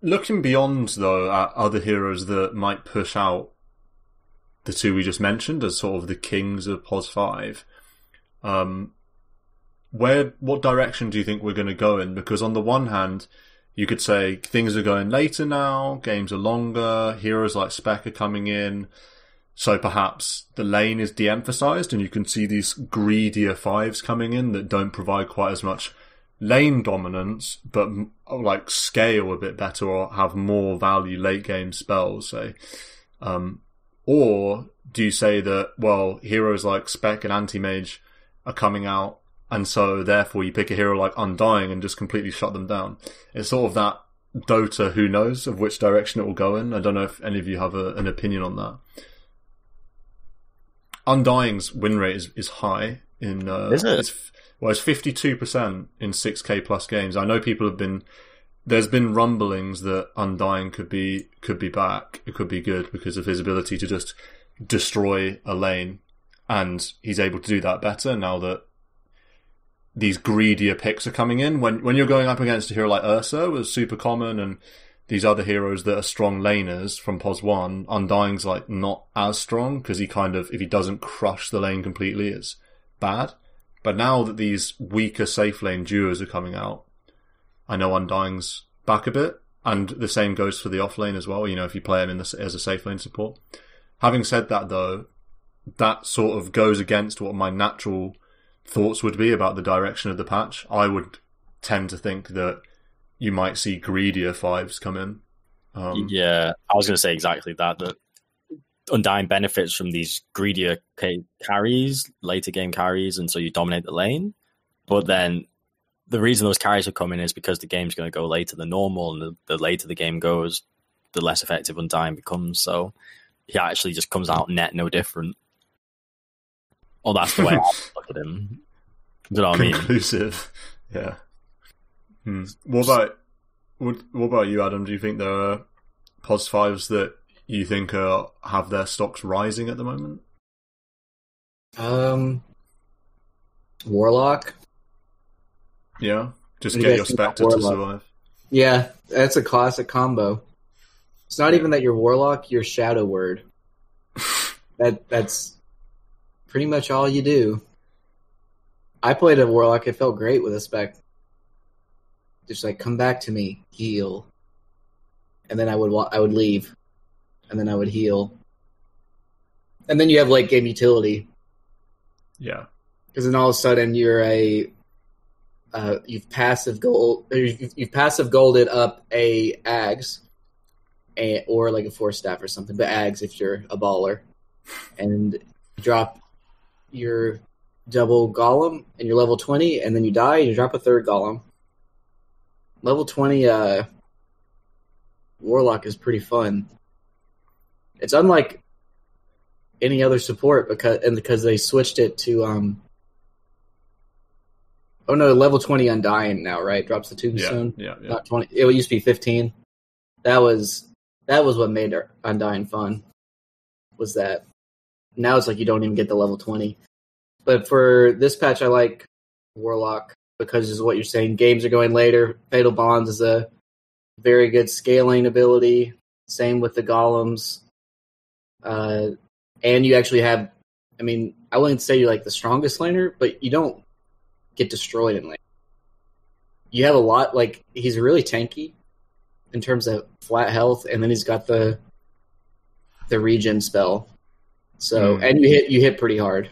A: Looking beyond, though, at other heroes that might push out the 2 we just mentioned as sort of the kings of POS 5, what direction do you think we're going to go in? Because on the one hand, you could say things are going later now, games are longer, heroes like Spec are coming in, so perhaps the lane is de-emphasized and you can see these greedier 5s coming in that don't provide quite as much lane dominance, but like scale a bit better or have more value late game spells, say. Or do you say that, well, heroes like Spec and Anti-Mage are coming out, and so therefore you pick a hero like Undying and just completely shut them down? It's sort of that Dota who knows of which direction it will go in. I don't know if any of you have an opinion on that. Undying's win rate is high.
B: Is it?
A: It's 52% in 6K plus games. I know there's been rumblings that Undying could be back. It could be good because of his ability to just destroy a lane, and he's able to do that better now that these greedier picks are coming in. When you're going up against a hero like Ursa, was super common, and these other heroes that are strong laners from POS 1, Undying's like not as strong because he kind of, if he doesn't crush the lane completely, it's bad. But now that these weaker safe lane duos are coming out, I know Undying's back a bit, and the same goes for the off lane as well, if you play him as a safe lane support. Having said that, though, that sort of goes against what my natural thoughts would be about the direction of the patch. I would tend to think that you might see greedier 5s come in.
B: Yeah, I was going to say exactly that Undying benefits from these greedier carries, later game carries, and so you dominate the lane. But then the reason those carries are coming is because the game's going to go later than normal, and the later the game goes, the less effective Undying becomes. So he actually just comes out net no different. Oh, that's the way I look at him. Do you know what I mean?
A: Conclusive. Yeah. What about you, Adam? Do you think there are POS 5s that you think have their stocks rising at the moment?
C: Warlock.
A: Yeah, just get your Spectre to survive.
C: Yeah, that's a classic combo. It's not even that you're Warlock, you're Shadow Word. That's pretty much all you do. I played a Warlock, it felt great with a Spec. Just like, come back to me, heal. And then I would leave. And then I would heal. And then you have late game utility.
A: Yeah.
C: Because then all of a sudden you're you've passive golded up a Ags, or like a Force Staff or something, but Ags if you're a baller, and drop your double Golem and you're level 20, and then you die and you drop a third Golem. Level 20 Warlock is pretty fun. It's unlike any other support because they switched it to oh no, level 20 Undying now, right? Drops the tombstone.
A: Yeah.
C: Not 20. It used to be 15. That was what made Undying fun. Was that now it's like you don't even get the level 20. But for this patch, I like Warlock because is what you're saying. Games are going later. Fatal Bonds is a very good scaling ability. Same with the Golems. And you actually have, I wouldn't say you're like the strongest laner, but you don't get destroyed in lane. You have a lot, like, he's really tanky in terms of flat health, and then he's got the regen spell. So, and you hit pretty hard.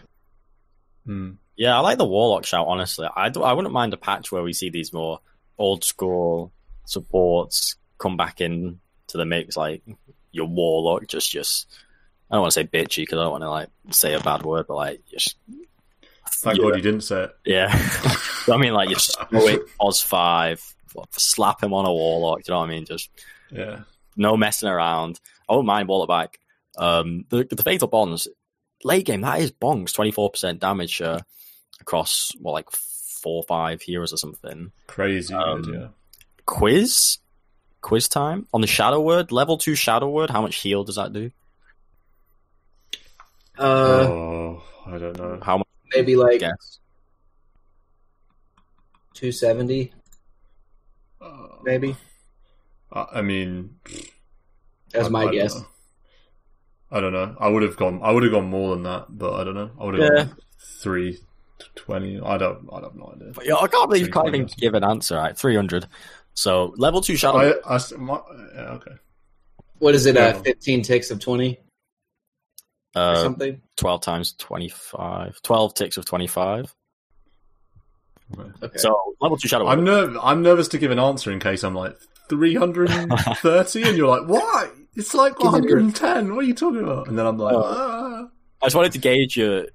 B: Yeah, I like the Warlock shout, honestly. I wouldn't mind a patch where we see these more old school supports come back in to the mix, like your Warlock, just I don't want to say bitchy because I don't want to like say a bad word, but like just
A: thank God you didn't say it.
B: Yeah. I mean, like, you throw it Oz 5, slap him on a Warlock, do you know what I mean? Just no messing around. I wouldn't mind Warlock back. The Fatal Bonds, late game, that is bongs, 24% damage across, like 4 or 5 heroes or something.
A: Crazy good, yeah.
B: Quiz time? On the Shadow Word, level 2 Shadow Word, how much heal does that do?
A: I don't know.
B: How much?
C: Maybe like 270, maybe.
A: I mean,
C: that's my guess.
A: I don't know. I would have gone more than that, but I don't know. I would have gone 320. I have no idea.
B: But, I can't believe you can't even give an answer. Right, 300. So level 2 Shadow.
A: Okay.
C: What is it? 15 ticks of 20. Or something.
B: 12 times 25. 12 ticks of 25.
A: Okay.
B: So level 2 Shadow.
A: I'm nervous to give an answer in case I'm like 330, and you're like, what? It's like 110. What are you talking about? And then I'm like, I
B: just wanted to gauge your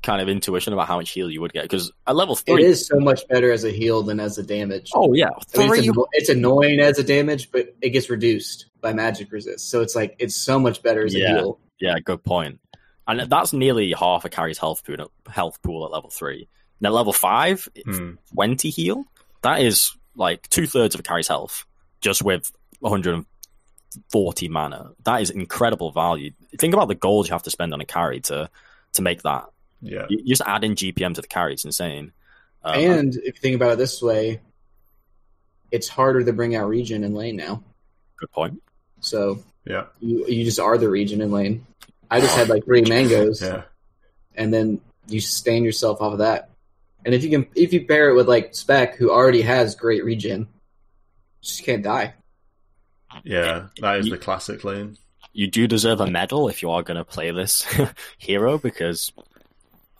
B: kind of intuition about how much heal you would get, because at level 3,
C: it is so much better as a heal than as a damage.
B: Oh yeah,
C: it's annoying as a damage, but it gets reduced by magic resist. So it's like it's so much better as a heal.
B: Yeah, good point. And that's nearly half a carry's health pool at level 3. Now, level 5, 20 heal. That is like 2/3 of a carry's health, just with 140 mana. That is incredible value. Think about the gold you have to spend on a carry to make that.
A: Yeah,
B: you just add in GPM to the carry. It's insane.
C: And if you think about it this way, it's harder to bring out regen in lane now.
B: Good point.
C: So
A: yeah,
C: you just are the regen in lane. I just had like 3 mangoes,
A: yeah,
C: and then you sustain yourself off of that. And if you pair it with like Spec, who already has great regen, just can't die.
B: Yeah,
A: that is the classic lane.
B: You do deserve a medal if you are going to play this hero, because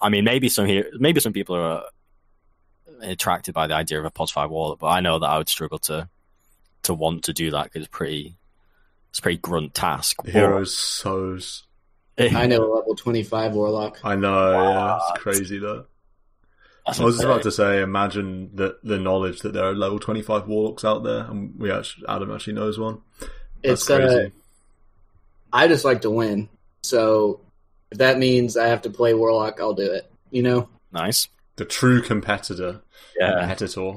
B: I mean, maybe some people are attracted by the idea of a pos 5 warlock, but I know that I would struggle to want to do that because it's a pretty grunt task.
A: The hero's so.
C: I know a level 25 warlock.
A: I know, yeah, it's crazy though. I was just about to say, imagine the knowledge that there are level 25 warlocks out there, and Adam actually knows one. That's crazy.
C: I just like to win, so if that means I have to play warlock, I'll do it. You know,
B: nice.
A: The true competitor.
B: Yeah,
A: competitor.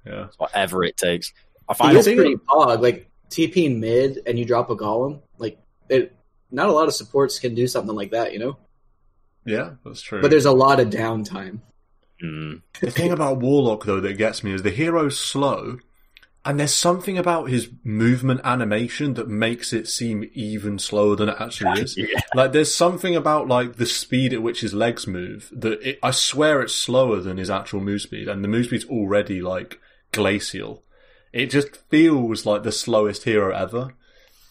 A: Yeah,
B: whatever it takes.
C: I find it's pretty pog. Like TP mid, and you drop a golem. Like not a lot of supports can do something like that. You know.
A: Yeah, that's true.
C: But there's a lot of downtime.
A: The thing about Warlock, though, that gets me is the hero's slow, and there's something about his movement animation that makes it seem even slower than it actually is. Yeah. Like, there's something about, like, the speed at which his legs move that I swear it's slower than his actual move speed, and the move speed's already, like, glacial. It just feels like the slowest hero ever.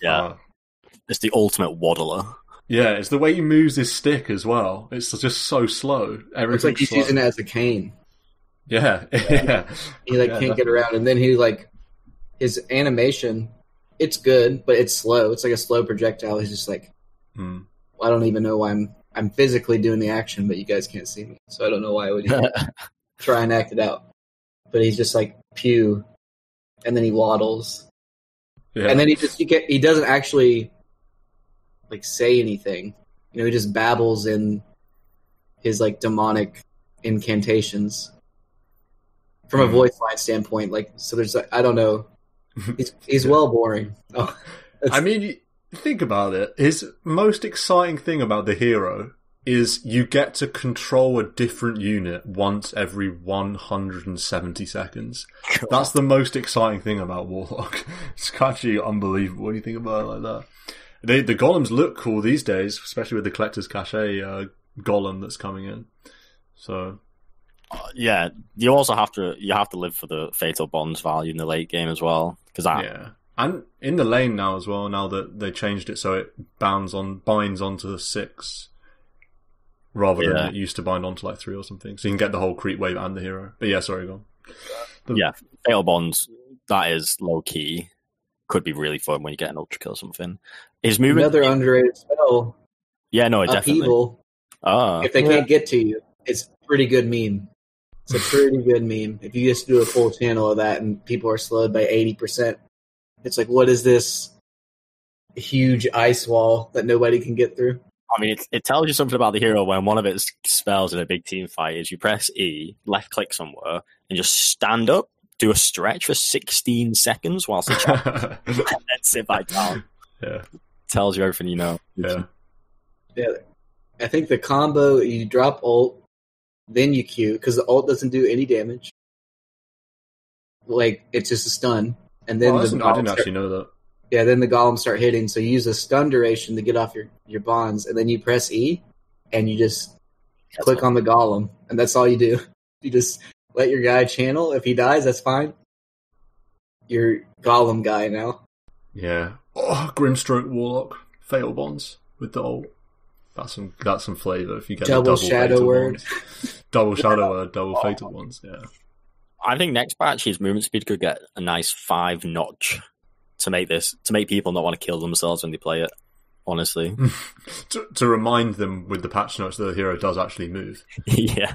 B: Yeah. It's the ultimate waddler.
A: Yeah, it's the way he moves his stick as well. It's just so slow.
C: It's like he's using it as a cane.
A: Yeah, yeah.
C: He can't get around, and then he his animation. It's good, but it's slow. It's like a slow projectile. He's just like, I don't even know why I'm physically doing the action, but you guys can't see me, so I don't know why I would even try and act it out. But he's just like pew, and then he waddles, and then he doesn't actually say anything. You know, he just babbles in his demonic incantations from a voice line standpoint. So there's I don't know. He's well boring. Oh,
A: I mean, think about it. His most exciting thing about the hero is you get to control a different unit once every 170 seconds. God. That's the most exciting thing about Warlock. It's actually unbelievable when you think about it like that. The golems look cool these days, especially with the Collector's Cachet golem that's coming in. So,
B: yeah, you also have to live for the Fatal Bonds value in the late game as well,
A: and in the lane now as well. Now that they changed it so it binds onto 6 rather than it used to bind onto 3 or something, so you can get the whole creep wave and the hero. But yeah, sorry, go on.
B: Fatal Bonds, that is low key. Could be really fun when you get an ultra kill or something. His movement,
C: another underrated spell.
B: Yeah, no, definitely.
C: Upheaval. If they can't get to you, it's a pretty good meme. It's a pretty good meme. If you just do a full channel of that and people are slowed by 80%, it's like, what is this huge ice wall that nobody can get through?
B: I mean, it tells you something about the hero when one of its spells in a big team fight is you press E, left click somewhere, and just stand up, do a stretch for 16 seconds whilst the champ and then sit back down.
A: Yeah.
B: Tells you everything you know.
C: Yeah. I think the combo, you drop ult, then you Q, because the ult doesn't do any damage. It's just a stun. And then
A: I didn't actually know that.
C: Yeah, then the golems start hitting, so you use a stun duration to get off your bonds, and then you press E, and you just click on the golem, and that's all you do. You just let your guy channel. If he dies, that's fine. You're golem guy now.
A: Yeah. Oh, Grimstroke Warlock. Fatal Bonds with the ult. That's some flavour if you get
C: double
A: the double
C: shadow word.
A: Double shadow word, double fatal ones, yeah.
B: I think next patch his movement speed could get a nice 5 notch to make people not want to kill themselves when they play it, honestly.
A: to remind them with the patch notes that the hero does actually move.
B: Yeah.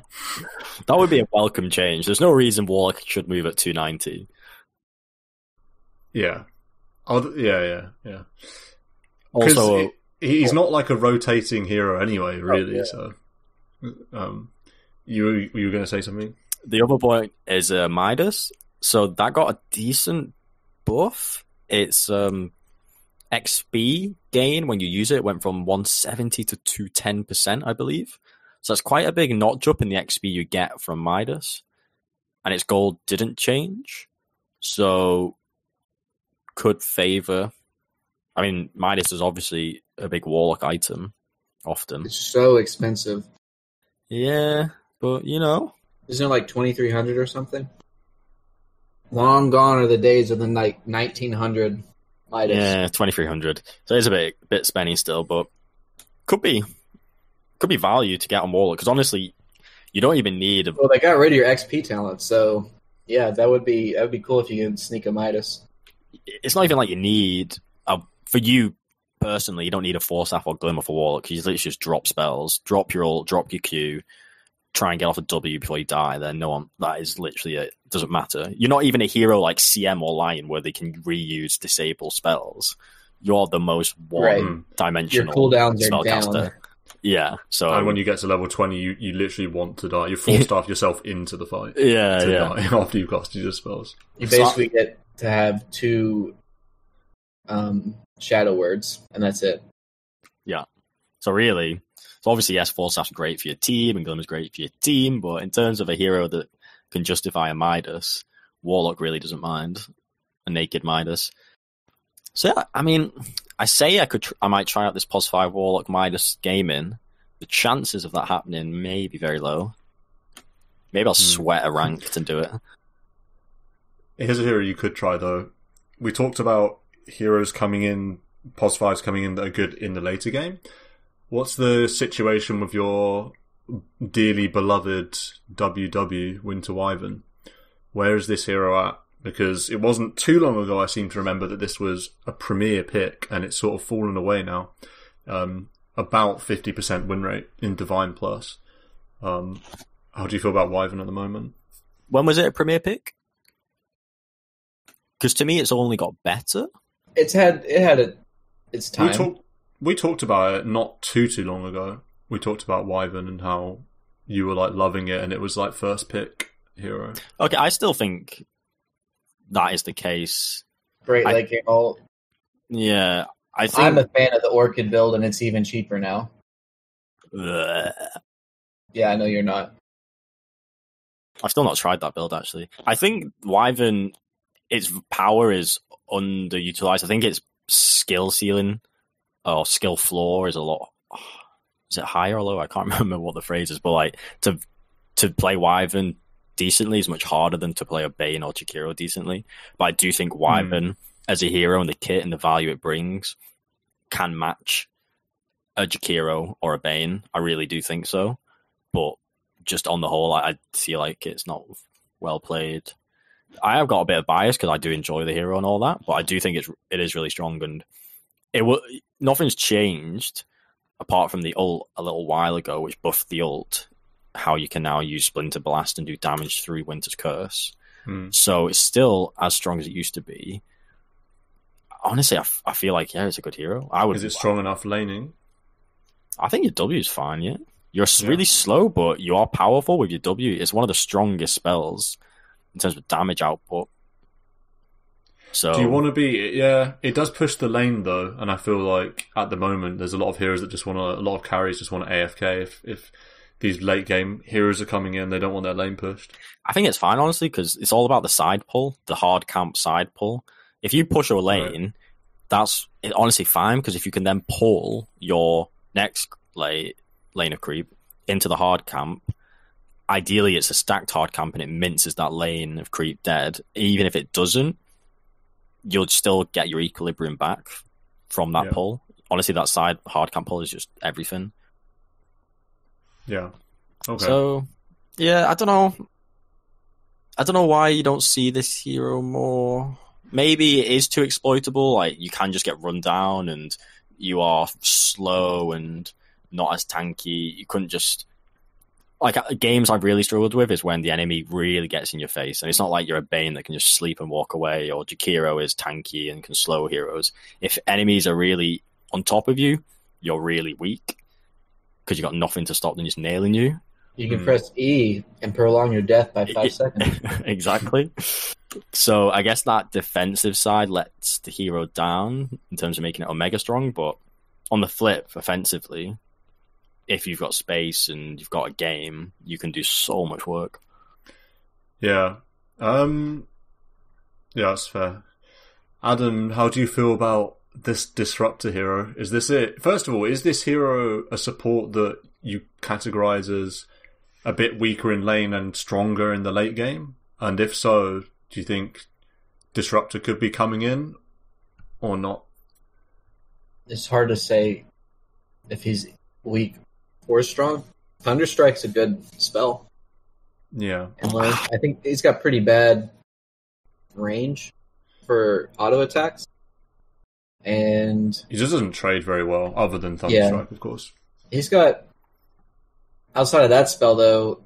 B: That would be a welcome change. There's no reason Warlock should move at 290.
A: Yeah. Oh, yeah.
B: Also,
A: he's not like a rotating hero anyway, really. So, you were going to say something?
B: The other point is Midas. So that got a decent buff. It's XP gain when you use it went from 170 to 210%, I believe. So that's quite a big notch up in the XP you get from Midas. And its gold didn't change. So could favor. I mean, Midas is obviously a big Warlock item, often.
C: It's so expensive.
B: Yeah, but
C: Isn't it like 2300 or something? Long gone are the days of the 1900 Midas.
B: Yeah, 2300. So it's a bit spenny still, but could be value to get on Warlock, because honestly, you don't even need.
C: Well, they got rid of your XP talent, so yeah, that would be cool if you could sneak a Midas.
B: It's not even like you need for you personally. You don't need a Force Staff or Glimmer for Warlock. You literally just drop spells, drop your ult, drop your Q, try and get off a W before you die. Then that is literally it. Doesn't matter. You're not even a hero like CM or Lion where they can reuse disable spells. You're the most one-dimensional
C: cooldowns are
B: spellcaster.
C: down.
B: Yeah, so
A: and when you get to level 20, you literally want to die. You force staff yourself into the fight.
B: Die
A: after you've casted your spells.
C: You basically get to have 2 shadow words, and that's it.
B: Yeah. So obviously, yes, Force Staff's great for your team, and Glimmer's great for your team, but in terms of a hero that can justify a Midas, Warlock really doesn't mind a naked Midas. So yeah, I mean, I say I might try out this POS 5 Warlock Midas gaming. The chances of that happening may be very low. Maybe I'll sweat a ranked and do it.
A: Here's a hero you could try, though. We talked about heroes coming in, POS 5s coming in that are good in the later game. What's the situation with your dearly beloved WW, Winter Wyvern? Where is this hero at? Because it wasn't too long ago I seem to remember that this was a premier pick, and it's sort of fallen away now. About 50% win rate in Divine Plus. How do you feel about Wyvern at the moment?
B: When was it a premier pick? Because to me, it's only got better.
C: It had its time.
A: We talked about it not too long ago. We talked about Wyvern and how you were like loving it, and it was like first pick hero. Okay,
B: I still think that is the case.
C: Great Lake ult.
B: Yeah,
C: I'm a fan of the Orchid build, and it's even cheaper now.
B: Bleh.
C: Yeah, I know you're not.
B: I've still not tried that build, actually. I think Wyvern, its power is underutilized. I think its skill ceiling or skill floor is a lot. Is it higher or lower? I can't remember what the phrase is, but like to play Wyvern decently is much harder than to play a Bane or Jakiro decently. But I do think Wyvern as a hero and the kit and the value it brings can match a Jakiro or a Bane. I really do think so. But just on the whole, I feel like it's not well played. I have got a bit of bias because I do enjoy the hero and all that, but I do think it is really strong, and nothing's changed apart from the ult a little while ago, which buffed the ult, how you can now use Splinter Blast and do damage through Winter's Curse. So it's still as strong as it used to be. Honestly, I feel like, yeah, it's a good hero.
A: Is it strong enough laning?
B: I think your W is fine, yeah. You're really slow, but you are powerful with your W. It's one of the strongest spells in terms of damage output. So,
A: do you want to be? Yeah, it does push the lane though, and I feel like at the moment there's a lot of heroes that just want a lot of carries just want to AFK. If these late game heroes are coming in, they don't want their lane pushed.
B: I think it's fine, honestly, because it's all about the side pull, the hard camp side pull. If you push a lane, that's honestly fine, because if you can then pull your next lane of creep into the hard camp, ideally it's a stacked hard camp and it minces that lane of creep dead. Even if it doesn't, you'll still get your equilibrium back from that pull. Honestly, that side hard camp pull is just everything.
A: Yeah. Okay.
B: So, yeah, I don't know why you don't see this hero more. Maybe it is too exploitable. Like, you can just get run down and you are slow and not as tanky. You couldn't just... Like, games I've really struggled with is when the enemy really gets in your face. And it's not like you're a Bane that can just sleep and walk away, or Jakiro is tanky and can slow heroes. If enemies are really on top of you, you're really weak, because you've got nothing to stop them just nailing you.
C: You can press E and prolong your death by 5 seconds.
B: Exactly. So I guess that defensive side lets the hero down in terms of making it Omega strong, but on the flip, offensively, if you've got space and you've got a game, you can do so much work.
A: Yeah. Yeah, that's fair. Adam, how do you feel about this Disruptor hero? Is this it? First of all, is this hero a support that you categorize as a bit weaker in lane and stronger in the late game? And if so, do you think Disruptor could be coming in or not?
C: It's hard to say if he's weak or strong. Thunderstrike's a good spell.
A: Yeah.
C: And I think he's got pretty bad range for auto attacks. And
A: he just doesn't trade very well, other than Thunderstrike, of course.
C: He's got, outside of that spell, though,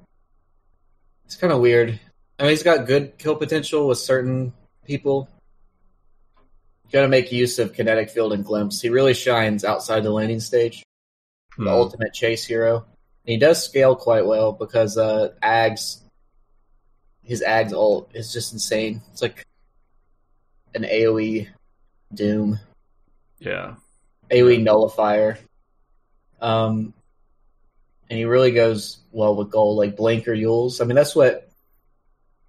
C: it's kind of weird. I mean, he's got good kill potential with certain people. You got to make use of Kinetic Field and Glimpse. He really shines outside the landing stage. The ultimate chase hero. And he does scale quite well because his Ags ult is just insane. It's like an AoE Doom.
A: Yeah.
C: AoE Nullifier. And he really goes well with gold, like Blink or Yules. I mean, that's what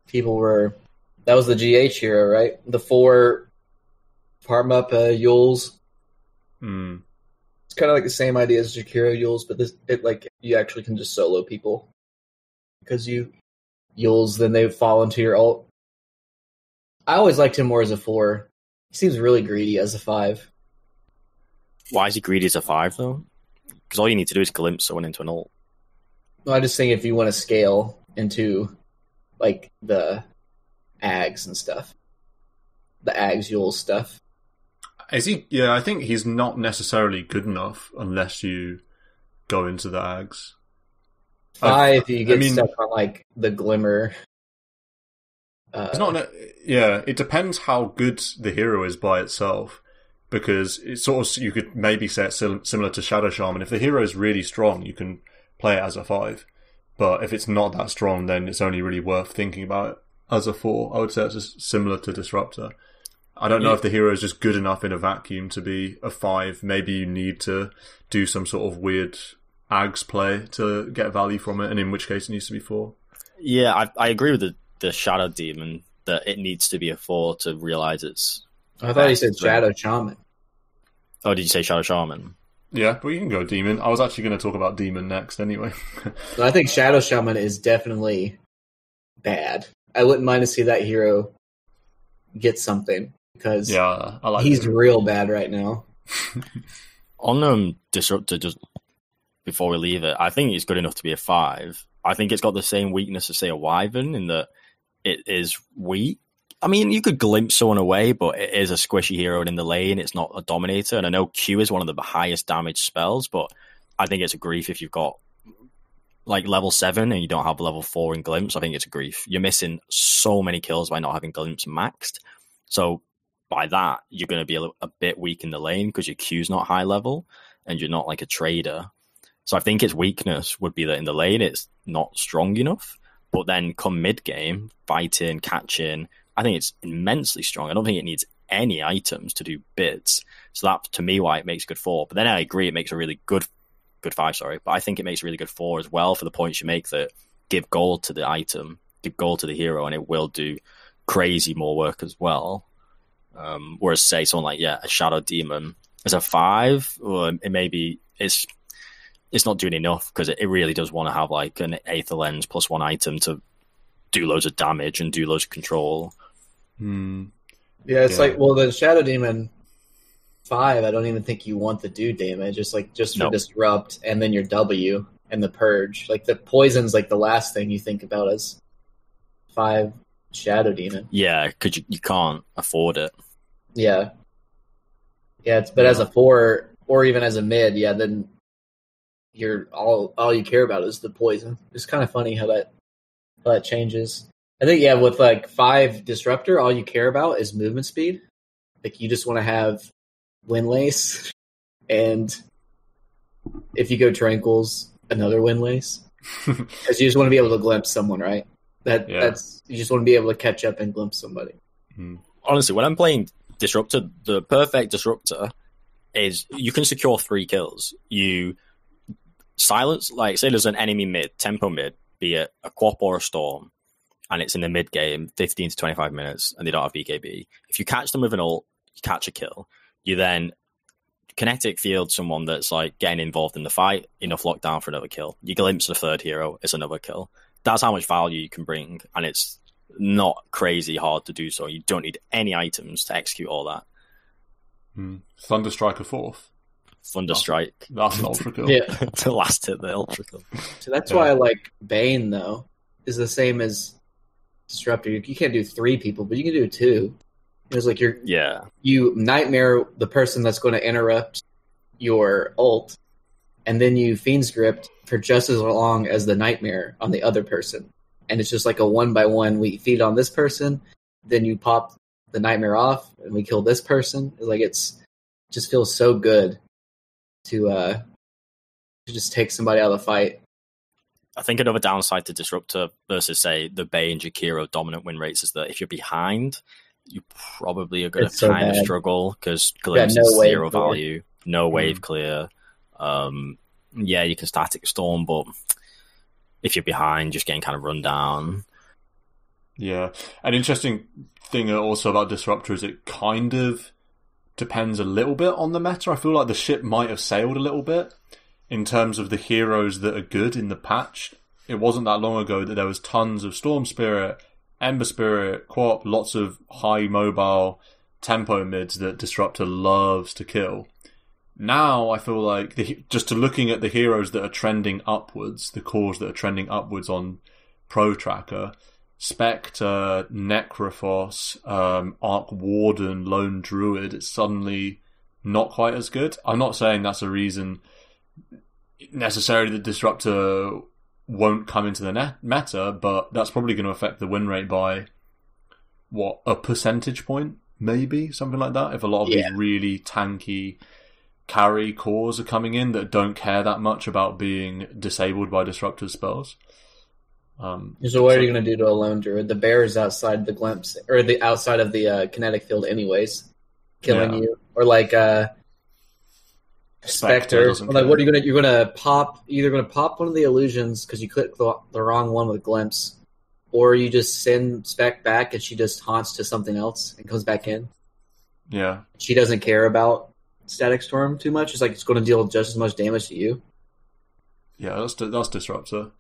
C: people were... That was the GH hero, right? The 4 farm up Yules. It's kind of like the same idea as Jakiro Yules, but you actually can just solo people. Because you Yules, then they fall into your ult. I always liked him more as a 4. He seems really greedy as a 5.
B: Why is he greedy as a 5, though? Because all you need to do is glimpse someone into an ult.
C: No, I just think if you want to scale into, like, the Ags and stuff. The Ags Yules stuff.
A: Is he? Yeah, I think he's not necessarily good enough unless you go into the Ags.
C: 5, you get stuck on, like, the Glimmer.
A: It's not. Yeah, it depends how good the hero is by itself. Because it's sort of, you could maybe say it's similar to Shadow Shaman. If the hero is really strong, you can play it as a 5. But if it's not that strong, then it's only really worth thinking about it as a 4. I would say it's just similar to Disruptor. I don't know if the hero is just good enough in a vacuum to be a 5. Maybe you need to do some sort of weird Ags play to get value from it, and in which case it needs to be 4.
B: Yeah, I agree with the Shadow Demon that it needs to be a 4 to realize it's...
C: I thought you said Shadow Shaman.
B: Oh, did you say Shadow Shaman?
A: Yeah, but you can go Demon. I was actually going to talk about Demon next anyway.
C: I think Shadow Shaman is definitely bad. I wouldn't mind to see that hero get something, because
A: I like
C: he's real bad right now.
B: On Disruptor, just before we leave it, I think it's good enough to be a 5. I think it's got the same weakness as, say, a Wyvern, in that it is weak. I mean, you could glimpse someone away, but it is a squishy hero, and in the lane, it's not a dominator. And I know Q is one of the highest damage spells, but I think it's a grief if you've got like level 7 and you don't have level 4 in glimpse. I think it's a grief. You're missing so many kills by not having glimpse maxed. So by that, you're going to be a bit weak in the lane because your Q's not high level and you're not like a trader. So I think its weakness would be that in the lane, it's not strong enough. But then come mid-game, fighting, catching, I think it's immensely strong. I don't think it needs any items to do bits. So that, to me, why it makes a good 4. But then I agree it makes a really good 5, sorry. But I think it makes a really good 4 as well for the points you make, that give gold to the item, give gold to the hero, and it will do crazy more work as well. Whereas, say, someone like, a Shadow Demon as a 5, or it maybe it's not doing enough, because it really does want to have like an Aether Lens plus 1 item to do loads of damage and do loads of control.
C: Yeah, it's like, well, the Shadow Demon 5, I don't even think you want to do damage. It's like just for Disrupt, and then your W and the Purge. Like the Poison's like the last thing you think about as 5 Shadow Demon.
B: Yeah, because you can't afford it.
C: Yeah. Yeah, but as a 4, or even as a mid, then you're all you care about is the Poison. It's kind of funny how that changes. I think, with like 5 Disruptor, all you care about is movement speed. Like, you just want to have Windlace, and if you go Tranquils, another Windlace. Because you just want to be able to glimpse someone, right? That's you just want to be able to catch up and glimpse somebody.
B: Honestly, when I'm playing Disruptor, the perfect Disruptor is you can secure 3 kills. You silence, like, say there's an enemy mid, tempo mid, be it a Quap or a Storm, and it's in the mid game, 15 to 25 minutes, and they don't have BKB. If you catch them with an ult, you catch a kill. You then Kinetic Field, someone that's like getting involved in the fight, enough lockdown for another kill. You glimpse the third hero, it's another kill. That's how much value you can bring, and it's not crazy hard to do so. You don't need any items to execute all that.
A: Thunderstrike a fourth.
B: Thunderstrike.
A: That's an ultra kill.
C: Yeah.
B: To last hit the ultra kill.
C: So that's why I like Bane, though, is the same as Disruptor. You can't do 3 people, but you can do 2. It's like you nightmare the person that's going to interrupt your ult, and then you Fiend Script for just as long as the nightmare on the other person. And it's just like a 1-by-1. We feed on this person, then you pop the nightmare off, and we kill this person. It just feels so good to just take somebody out of the fight.
B: I think another downside to Disruptor versus, say, the Bay and Jakiro dominant win rates is that if you're behind, you probably are going to kind of struggle because Glimpse is 0 value, no wave clear. Yeah, you can Static Storm, but if you're behind, just getting kind of run down.
A: Yeah. An interesting thing also about Disruptor is it kind of depends a little bit on the meta. I feel like the ship might have sailed a little bit in terms of the heroes that are good in the patch. It wasn't that long ago that there was tons of Storm Spirit, Ember Spirit, Quap, lots of high mobile tempo mids that Disruptor loves to kill. Now I feel like just to looking at the heroes that are trending upwards, the cores that are trending upwards on Pro Tracker, Spectre, Necrophos, Arc Warden, Lone Druid, it's suddenly not quite as good. I'm not saying that's a reason necessarily the Disruptor won't come into the meta, but that's probably going to affect the win rate by, a percentage point? Maybe, something like that, if a lot of these really tanky carry cores are coming in that don't care that much about being disabled by Disruptor spells.
C: So what are you going to do to a Lone Druid? The bear is outside the glimpse, or the outside of the kinetic field anyways, killing you. Or like Spectre. Like, what are you going to... You're going to pop... Either going to pop one of the illusions because you clicked the wrong one with glimpse, or you just send Spec back and she just haunts to something else and comes back in.
A: Yeah.
C: She doesn't care about Static Storm too much. It's like it's going to deal just as much damage to you.
A: Yeah, that's Disruptor.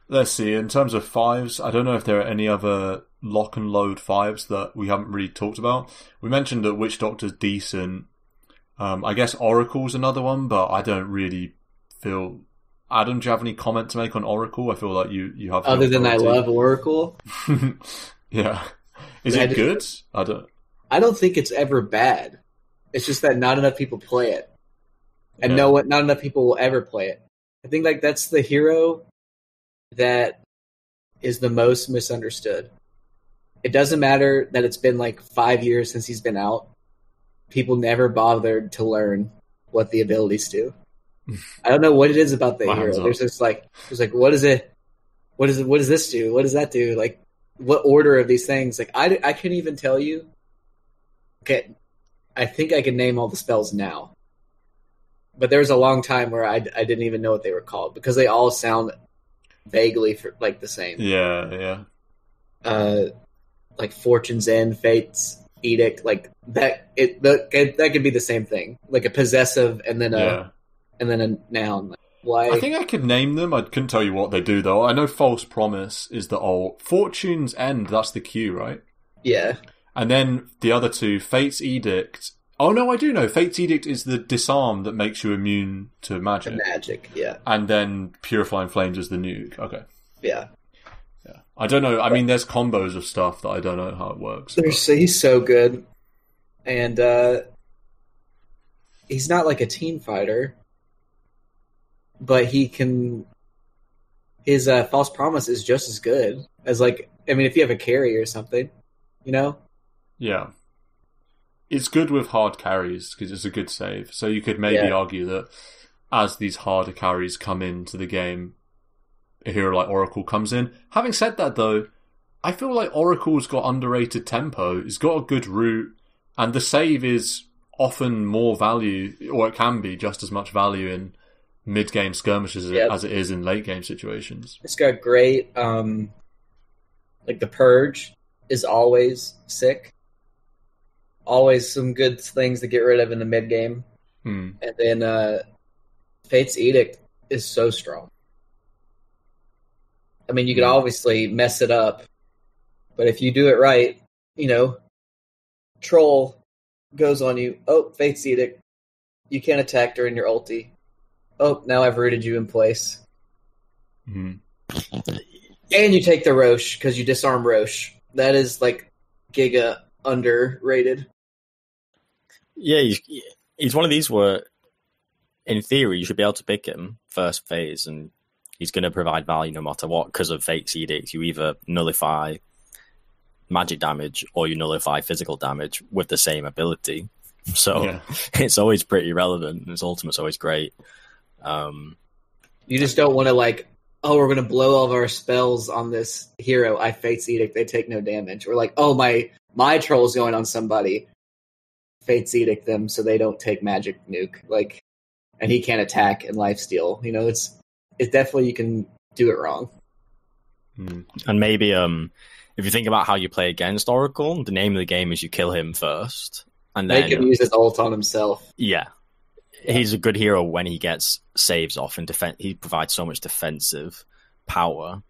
A: Let's see, in terms of 5s, I don't know if there are any other lock and load 5s that we haven't really talked about. We mentioned that Witch Doctor's decent. I guess Oracle's another one, but I don't really feel... Adam, do you have any comment to make on Oracle? I feel like you have...
C: Other than I love Oracle?
A: Yeah. Is it good? I
C: don't think it's ever bad. It's just that not enough people play it. And not enough people will ever play it. I think like that's the hero that is the most misunderstood. It doesn't matter that it's been like 5 years since he's been out. People never bothered to learn what the abilities do. I don't know what it is about the hero. There's just like, what is it? What does this do? What does that do? Like, what order of these things? Like, I can't even tell you. Okay, I think I can name all the spells now. But there was a long time where I didn't even know what they were called because they all sound vaguely like the same.
A: Yeah.
C: Like Fortune's End, Fate's Edict, like that. That could be the same thing, like a possessive and then a noun. Why?
A: I think I could name them. I couldn't tell you what they do though. I know False Promise is the old Fortune's End. That's the Q, right?
C: Yeah.
A: And then the other two, Fate's Edict. Oh no, I do know. Fate's Edict is the disarm that makes you immune to magic.
C: The magic, yeah.
A: And then Purifying Flames is the nuke. Okay.
C: Yeah.
A: I don't know. I mean, there's combos of stuff that I don't know how it works.
C: He's so good. And he's not like a team fighter, but he can... His False Promise is just as good as like... I mean, if you have a carry or something, you know?
A: Yeah. It's good with hard carries because it's a good save. So you could maybe argue that as these harder carries come into the game, a hero like Oracle comes in. Having said that, though, I feel like Oracle's got underrated tempo. It's got a good route, and the save is often more value, or it can be just as much value in mid-game skirmishes as it is in late-game situations.
C: It's got great, like the Purge is always sick. Always some good things to get rid of in the mid game. And then Fate's Edict is so strong. I mean, you could obviously mess it up, but if you do it right, Troll goes on you. Oh, Fate's Edict. You can't attack during your ulti. Oh, now I've rooted you in place. And you take the Roche because you disarm Roche. That is like giga underrated.
B: Yeah, he's one of these where, in theory, you should be able to pick him first phase, and he's going to provide value no matter what because of Fate's Edict. You either nullify magic damage or you nullify physical damage with the same ability. So it's always pretty relevant. His ultimate's always great.
C: You just don't want to we're going to blow all of our spells on this hero. I Fate's Edict. They take no damage. Or my troll's going on somebody. Fate's Edict them so they don't take magic nuke. And he can't attack and lifesteal. It's definitely you can do it wrong.
B: And maybe if you think about how you play against Oracle, the name of the game is you kill him first. And then
C: make him use his ult on himself.
B: Yeah. He's a good hero when he gets saves off and he provides so much defensive power.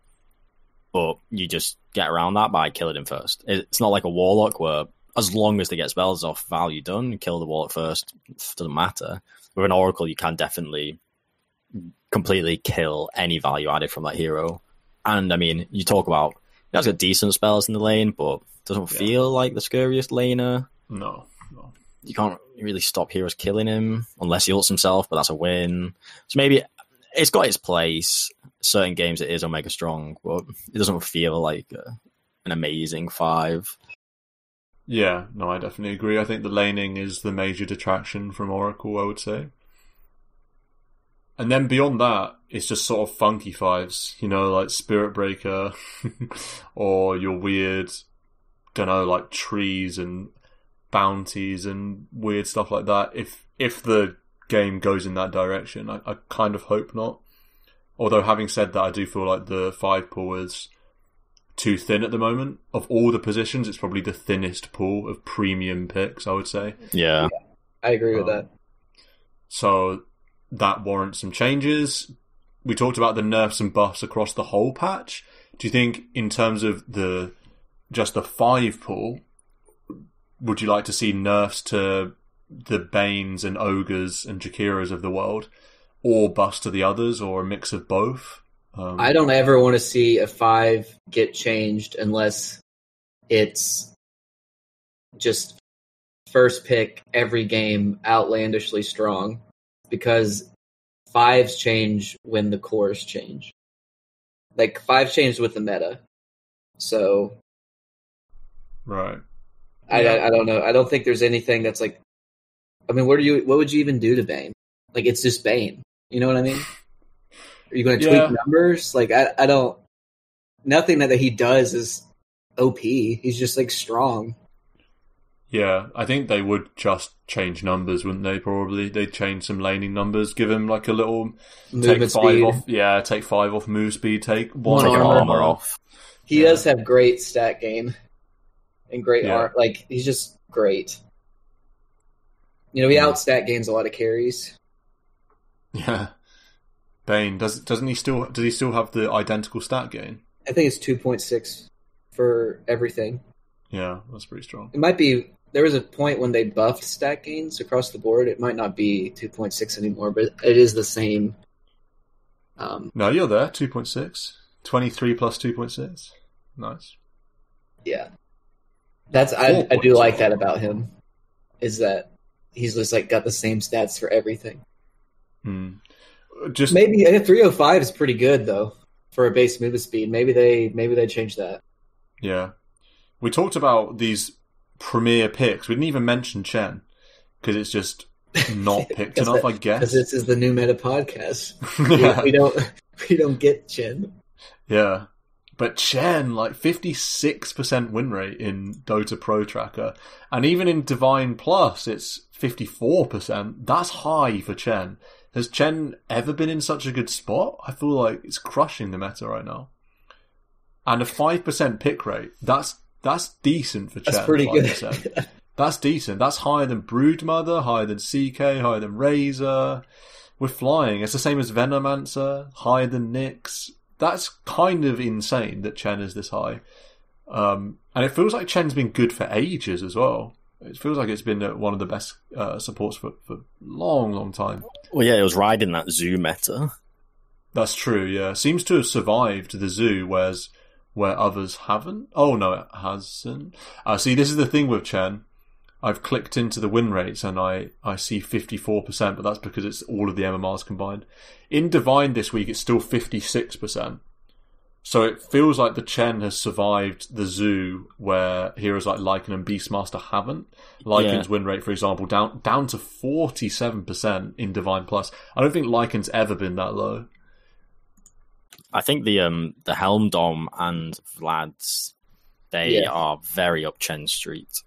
B: But you just get around that by killing him first. It's not like a Warlock where as long as they get spells off, value done, kill the Warlock first, doesn't matter. With an Oracle, you can definitely completely kill any value added from that hero. And, I mean, you talk about, he has got decent spells in the lane, but doesn't feel like the scariest laner.
A: No.
B: You can't really stop heroes killing him unless he ults himself, but that's a win. So maybe it's got its place. Certain games it is Omega Strong, but it doesn't feel like an amazing 5.
A: Yeah, no, I definitely agree. I think the laning is the major detraction from Oracle, I would say. And then beyond that, it's just sort of funky 5s, like Spirit Breaker, or your weird, trees and bounties and weird stuff like that. If the game goes in that direction, I kind of hope not. Although having said that, I do feel like the 5 pool is too thin at the moment. Of all the positions, it's probably the thinnest pool of premium picks, I would say.
B: Yeah.
C: I agree with that.
A: So that warrants some changes. We talked about the nerfs and buffs across the whole patch. Do you think in terms of just the 5 pool, would you like to see nerfs to the Banes and Ogres and Jakiras of the world, or buffs to the others, or a mix of both?
C: I don't ever want to see a 5 get changed unless it's just first pick every game outlandishly strong, because 5s change when the cores change. 5 changed with the meta. So
A: right.
C: I don't know. I don't think there's anything that's what would you even do to Bane? It's just Bane. You know what I mean? Are you going to tweak numbers? I don't. Nothing that he does is OP. He's just strong.
A: Yeah, I think they would just change numbers, wouldn't they? Probably they'd change some laning numbers, give him a little
C: movement speed.
A: off. Yeah, take 5 off move speed, take 1
B: armor off.
C: He does have great stat gain and great art. He's just great. He outstat gains a lot of carries.
A: Yeah. Bane, does he still have the identical stat gain?
C: I think it's 2.6 for everything.
A: Yeah, that's pretty strong.
C: It might be. There was a point when they buffed stat gains across the board. It might not be 2.6 anymore, but it is the same.
A: No, you're there. 2.6. 23 plus 2.6. Nice.
C: Yeah. I do like that about him, is that he's just got the same stats for everything.
A: Just
C: maybe 305 is pretty good though for a base movement speed. Maybe they change that.
A: Yeah, we talked about these premier picks. We didn't even mention Chen because it's just not picked enough. I guess
C: because this is the new meta podcast.
A: Yeah.
C: we don't get Chen.
A: Yeah. But Chen, 56% win rate in Dota Pro Tracker. And even in Divine Plus, it's 54%. That's high for Chen. Has Chen ever been in such a good spot? I feel like it's crushing the meta right now. And a 5% pick rate, that's That's decent for Chen.
C: That's pretty good.
A: That's decent. That's higher than Broodmother, higher than CK, higher than Razor. We're flying. It's the same as Venomancer, higher than Nyx. That's kind of insane that Chen is this high. And it feels like Chen's been good for ages as well. It feels like it's been one of the best supports for a long, long time.
B: Well, yeah, it was riding that zoo meta.
A: That's true, yeah. Seems to have survived the zoo, whereas where others haven't. Oh, no, it hasn't. See, this is the thing with Chen. I've clicked into the win rates and I see 54%, but that's because it's all of the MMRs combined. In Divine this week, it's still 56%. So it feels like the Chen has survived the zoo where heroes like Lycan and Beastmaster haven't. Lycan's win rate, for example, down to 47% in Divine Plus. I don't think Lycan's ever been that low.
B: I think the Helm Dom and Vlad's, they are very up Chen Street.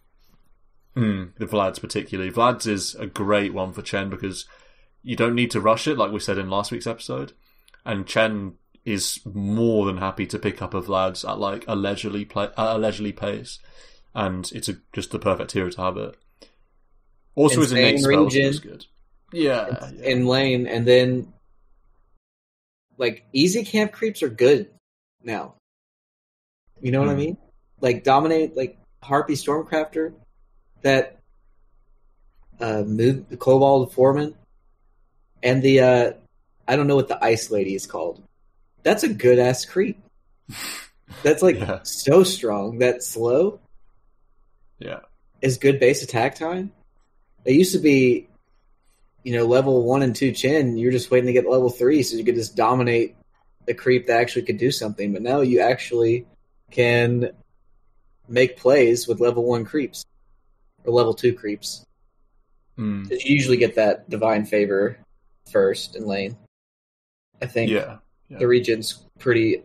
A: The Vlad's particularly. Vlad's is a great one for Chen because you don't need to rush it, like we said in last week's episode. And Chen is more than happy to pick up a Vlad's at like a leisurely pace. And it's just the perfect hero to have it. Also, his innate spells is good. Yeah.
C: In lane, and then like easy camp creeps are good now. You know what I mean? Like dominate, like Harpy Stormcrafter, that move the Cobalt Foreman, and the I don't know what the Ice Lady is called. That's a good ass creep. That's like so strong. That slow, is good base attack time. It used to be, level 1 and 2 Chen. You're just waiting to get level 3 so you could just dominate the creep that actually could do something. But now you actually can make plays with level 1 creeps or level 2 creeps. You usually get that divine favor first in lane. I think the region's pretty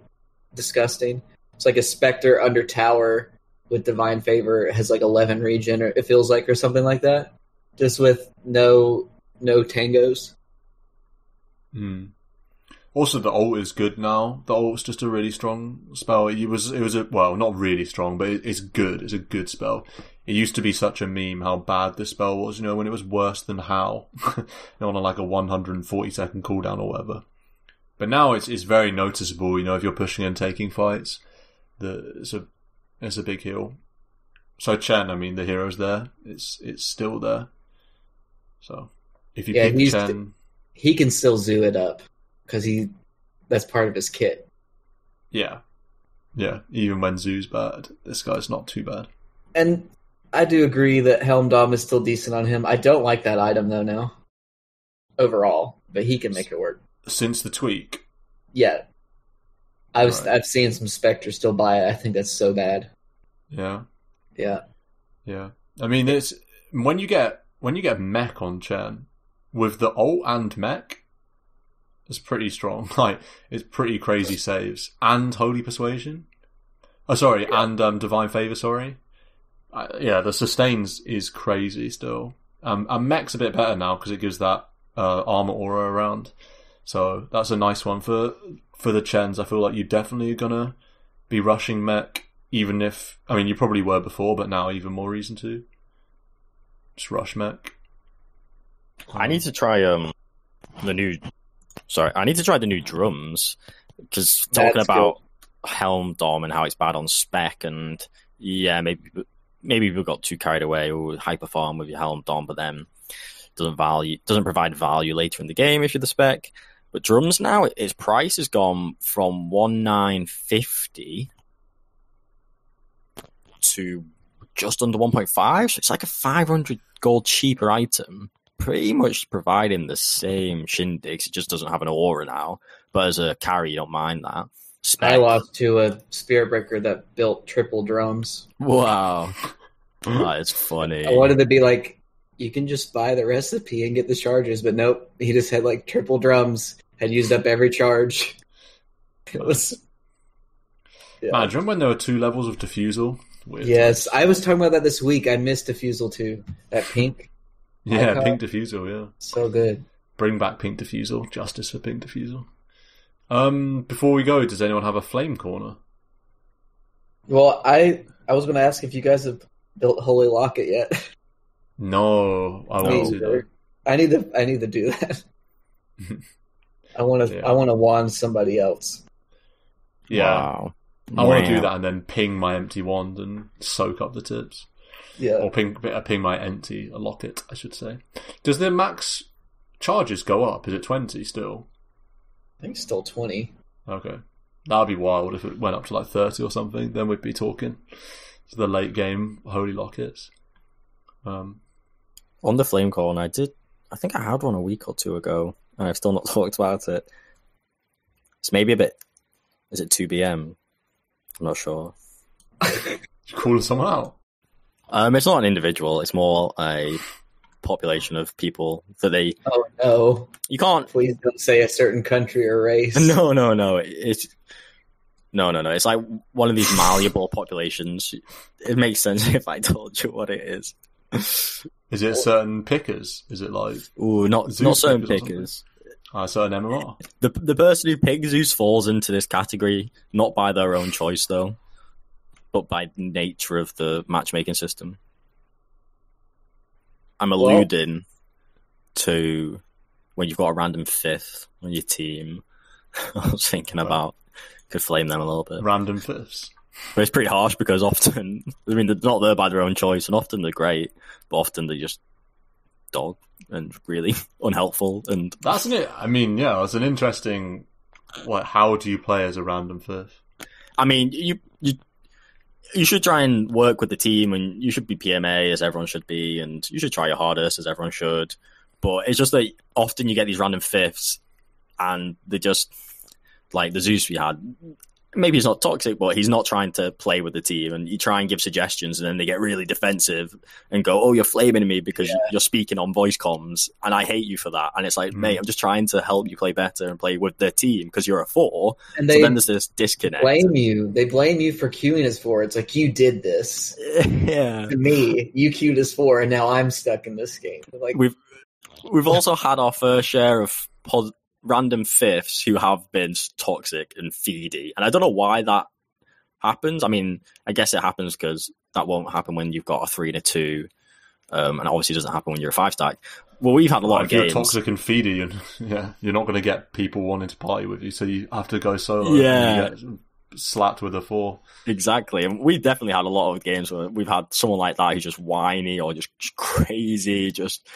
C: disgusting. It's like a Spectre under tower with divine favor. It has like 11 regen, or it feels like, or something like that. Just with no tangos.
A: Also, the ult is good now. The ult's just a really strong spell. It was not really strong, but it's good. It's a good spell. It used to be such a meme how bad this spell was, when it was worse than How. On like a 140 second cooldown or whatever. But now it's very noticeable, if you're pushing and taking fights. It's a big heal. So Chen, the hero's there. It's still there. So if you pick Chen,
C: he can still zoo it up because that's part of his kit.
A: Yeah. Even when zoo's bad, this guy's not too bad.
C: And I do agree that Helm Dom is still decent on him. I don't like that item though now, overall, but he can make it work. Since
A: the tweak,
C: I've seen some Spectres still buy it. I think that's so bad.
A: Yeah.
C: It's
A: when you get mech on Chen with the ult and mech, it's pretty strong. Like it's pretty crazy saves and Holy Persuasion. And Divine Favor. The sustains is crazy still. And mech's a bit better now because it gives that armor aura around. So that's a nice one for the Chens. I feel like you're definitely gonna be rushing mech, even if you probably were before, but now even more reason to just rush mech.
B: I need to try the new drums, because talking about Helm Dom and how it's bad on spec, and maybe people got too carried away or hyper farm with your Helm Dom, but then doesn't provide value later in the game if you're the spec. But drums now, its price has gone from 1,950 to just under 1.5. So it's like a 500 gold cheaper item, pretty much providing the same shindigs. It just doesn't have an aura now. But as a carry, you don't mind that.
C: I lost to a Spirit Breaker that built triple drums.
B: Wow. That is funny.
C: I wanted to be like, you can just buy the recipe and get the charges, but nope. He just had like triple drums, had used up every charge. It was...
A: Man, do you remember when there were 2 levels of Diffusal?
C: Weird yes, times. I was talking about that this week. I missed Diffusal too. That pink.
A: Yeah, Pink Diffusal, yeah.
C: So good.
A: Bring back Pink Diffusal. Justice for Pink Diffusal. Before we go, does anyone have a flame corner?
C: Well, I was going to ask if you guys have built Holy Locket yet.
A: No, I want to though.
C: I need to do that. I want to wand somebody else.
A: Yeah.
B: Wow.
A: I want to do that and then ping my empty wand and soak up the tips.
C: Yeah.
A: Or ping my empty locket, I should say. Does the max charges go up? Is it 20 still?
C: I think it's still 20.
A: Okay. That'd be wild if it went up to like 30 or something. Then we'd be talking to the late game Holy Lockets.
B: On the Flame Corn, I think I had one a week or two ago, and I've still not talked about it. It's maybe a bit... Is it 2BM? I'm not sure.
A: You calling someone out?
B: It's not an individual. It's more a population of people that they...
C: Oh, no.
B: You can't...
C: Please don't say a certain country or race.
B: No. It's... No. It's like one of these malleable populations. It makes sense if I told you what it is.
A: Is it certain pickers? Is it like...
B: Ooh, not certain pickers.
A: Certain MMR.
B: The person who picks Zeus falls into this category, not by their own choice, though, but by nature of the matchmaking system. I'm alluding to when you've got a random fifth on your team. I was thinking about could flame them a little bit.
A: Random fifths.
B: But it's pretty harsh because often, I mean, they're not there by their own choice, and often they're great, but often they're just dog and really unhelpful. And
A: that's it. I mean, yeah, it's an interesting. How do you play as a random fifth?
B: I mean, you should try and work with the team, and you should be PMA as everyone should be, and you should try your hardest as everyone should. But it's just that often you get these random fifths, and they just like the Zeus we had. Maybe he's not toxic, but he's not trying to play with the team. And you try and give suggestions, and then they get really defensive and go, "Oh, you're flaming me because you're speaking on voice comms, and I hate you for that." And it's like, mate, I'm just trying to help you play better and play with their team because you're a 4. And so then there's this disconnect.
C: They blame you for queuing as 4. It's like, you did this.
B: Yeah.
C: To me, you queued as 4, and now I'm stuck in this game. Like,
B: we've also had our fair share of random fifths who have been toxic and feedy, and I don't know why that happens. I mean, I guess it happens because that won't happen when you've got a 3 and a 2, and it obviously doesn't happen when you're a 5-stack. Well, we've had a lot of games.
A: If you're toxic and feedy, and you're not going to get people wanting to party with you, so you have to go solo.
B: Yeah,
A: and you get slapped with a 4.
B: Exactly, and we've definitely had a lot of games where we've had someone like that who's just whiny or just crazy, just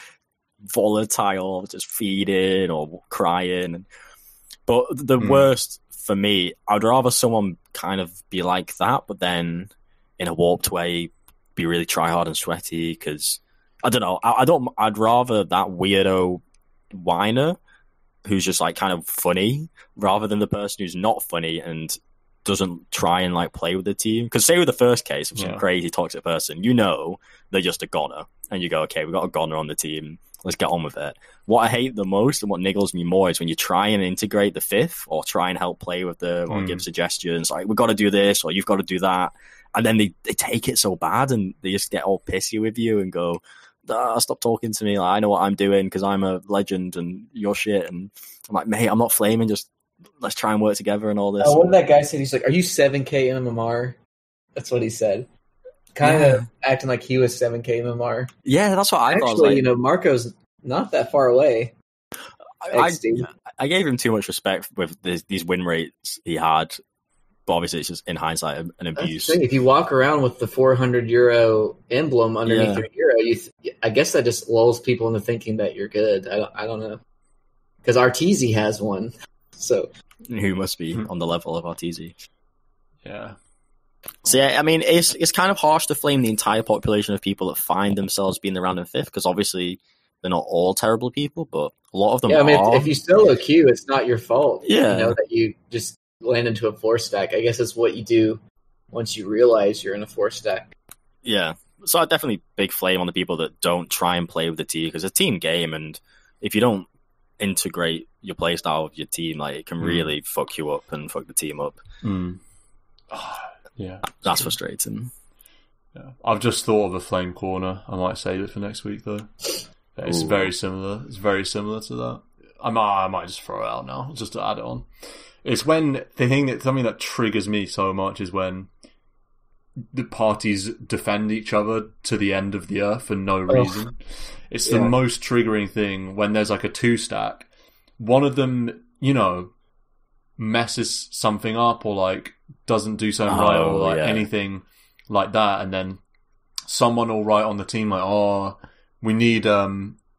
B: volatile, just feeding or crying. But the worst for me, I'd rather someone kind of be like that, but then in a warped way be really try hard and sweaty, because I don't know, I'd rather that weirdo whiner who's just like kind of funny rather than the person who's not funny and doesn't try and like play with the team. Because say with the first case of some crazy toxic person, they're just a goner, and you go, okay, we've got a goner on the team, let's get on with it. What I hate the most and what niggles me more is when you try and integrate the fifth or try and help play with them or give suggestions like, we've got to do this or you've got to do that. And then they take it so bad and they just get all pissy with you and go, stop talking to me. Like, I know what I'm doing because I'm a legend and you're shit. And I'm like, mate, I'm not flaming. Just let's try and work together and all this.
C: What did that guy say? He's like, are you 7K MMR? That's what he said. Kind of acting like he was 7K MMR.
B: Yeah, that's what I thought.
C: Actually, Marco's not that far away.
B: I gave him too much respect with these win rates he had, but obviously it's just in hindsight an abuse.
C: If you walk around with the €400 emblem underneath your hero, I guess that just lulls people into thinking that you're good. I don't know, because Arteezy has one, so
B: who must be on the level of Arteezy?
A: Yeah.
B: So yeah, I mean, it's kind of harsh to flame the entire population of people that find themselves being the random fifth, because obviously they're not all terrible people, but a lot of them are. I mean,
C: if you solo queue, it's not your fault.
B: Yeah.
C: That you just land into a 4-stack. I guess it's what you do once you realize you're in a 4-stack.
B: Yeah. So I definitely big flame on the people that don't try and play with the team, because it's a team game, and if you don't integrate your playstyle with your team, like, it can really fuck you up and fuck the team up.
A: Yeah.
B: That's frustrating.
A: Yeah. I've just thought of a flame corner. I might save it for next week, though. It's very similar. It's very similar to that. I might just throw it out now, just to add it on. It's when something that triggers me so much is when the parties defend each other to the end of the earth for no reason. It's the most triggering thing when there's like a 2-stack. One of them, messes something up or like doesn't do something right or like anything like that, and then someone will write on the team like, we need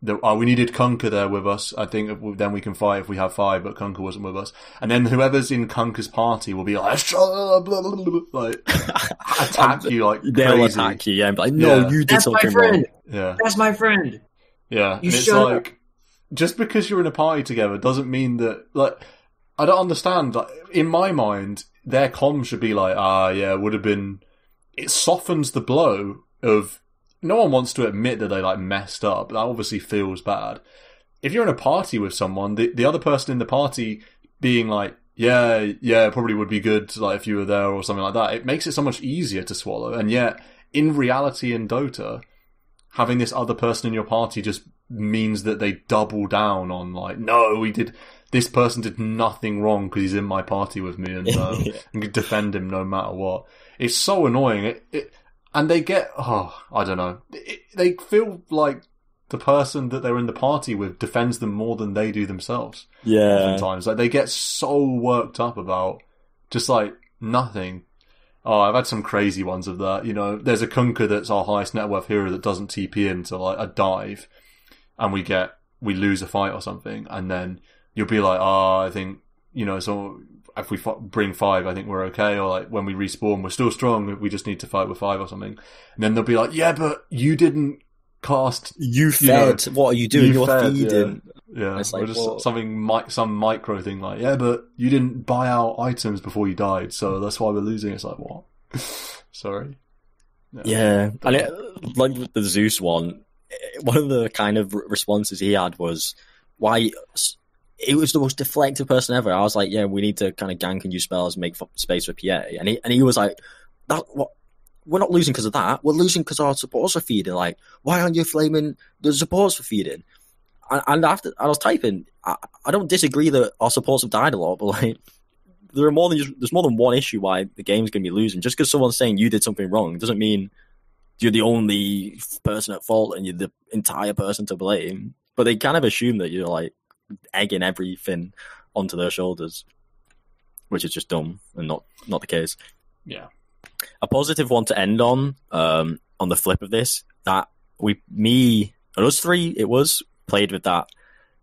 A: we needed Kunker there with us. I think then we can fight if we have 5, but Kunker wasn't with us. And then whoever's in Kunker's party will be like, like attack you like
B: they'll
A: crazy.
B: Attack you, and be like, no, you did something wrong.
A: Yeah,
C: that's my friend.
A: Yeah,
C: you
A: and it's like just because you're in a party together doesn't mean that like I don't understand. Like, in my mind, their comm should be like, would have been. It softens the blow of. No one wants to admit that they like messed up. That obviously feels bad. If you're in a party with someone, the other person in the party being like, yeah, probably would be good like if you were there or something like that. It makes it so much easier to swallow. And yet, in reality, in Dota, having this other person in your party just means that they double down on like, no, this person did nothing wrong because he's in my party with me, and I can defend him no matter what. It's so annoying. And they get, I don't know. They feel like the person that they're in the party with defends them more than they do themselves.
B: Yeah.
A: Oftentimes. Like, they get so worked up about just, like, nothing. I've had some crazy ones of that. There's a Kunker that's our highest net worth hero that doesn't TP into, like, a dive. And we lose a fight or something. And then you'll be like, I think, so if we bring 5, I think we're okay. Or like when we respawn, we're still strong. We just need to fight with 5 or something. And then they'll be like, yeah, but you didn't cast.
B: You fed. What are you doing? You're feeding.
A: Yeah. It's like, just some micro thing like, yeah, but you didn't buy our items before you died, so that's why we're losing. It's like, what? Sorry.
B: Yeah. And like with the Zeus one of the kind of responses he had was, why... It was the most deflective person ever. I was like, yeah, we need to kind of gank and use spells and make space for PA. And he was like, we're not losing because of that. We're losing because our supports are feeding. Like, why aren't you flaming the supports for feeding? And after I was typing, I don't disagree that our supports have died a lot, but like, there's more than one issue why the game's going to be losing. Just because someone's saying you did something wrong doesn't mean you're the only person at fault and you're the entire person to blame. But they kind of assume that you're like, egging everything onto their shoulders, which is just dumb and not the case.
A: Yeah. A
B: positive one to end on the flip of this, that us 3, it was played with that.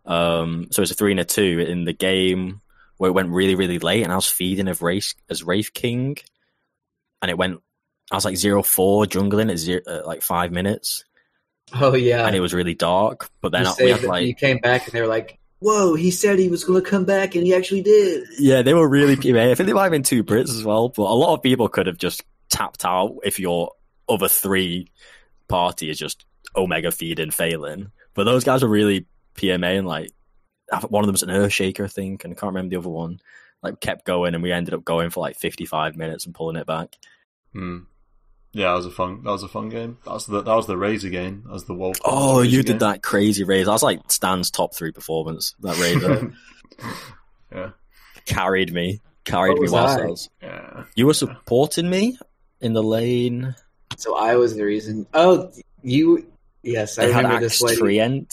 B: So it's a 3 and a 2 in the game where it went really, really late, and I was feeding as Wraith King, and it went. I was like 0-4 jungling at like 5 minutes.
C: Oh yeah,
B: and it was really dark. But then
C: you came back and they were like, whoa, he said he was going to come back, and he actually did.
B: Yeah, they were really PMA. I think they might have been 2 Brits as well, but a lot of people could have just tapped out if your other 3 party is just Omega feeding, failing. But those guys were really PMA, and like, one of them's an Earthshaker, I think, and I can't remember the other one. Like, kept going, and we ended up going for like 55 minutes and pulling it back.
A: Yeah, that was a fun game. That was the Razor game. That was the Wolf.
B: Oh, you did that crazy Razor. That was like Stan's top 3 performance. That Razor.
A: Yeah.
B: Carried me whilst I was.
A: Yeah.
B: You were supporting me in the lane.
C: So I was the reason. Oh, you. Yes, I remember this lane.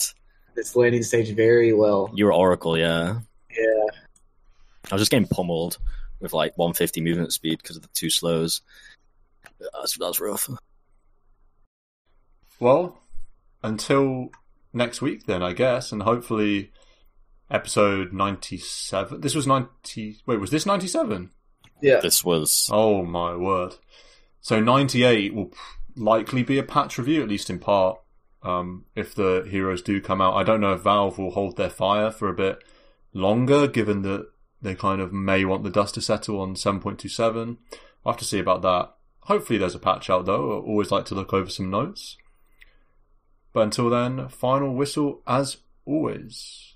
C: This laning stage very well.
B: You were Oracle, yeah.
C: Yeah.
B: I was just getting pummeled with like 150 movement speed because of the 2 slows. That's rough.
A: Well, until next week then, I guess, and hopefully episode 97. This was 90... Wait, was this 97?
C: Yeah.
B: This was...
A: Oh my word. So 98 will likely be a patch review, at least in part, if the heroes do come out. I don't know if Valve will hold their fire for a bit longer, given that they kind of may want the dust to settle on 7.27. I'll have to see about that. Hopefully there's a patch out though. I always like to look over some notes. But until then, final whistle as always.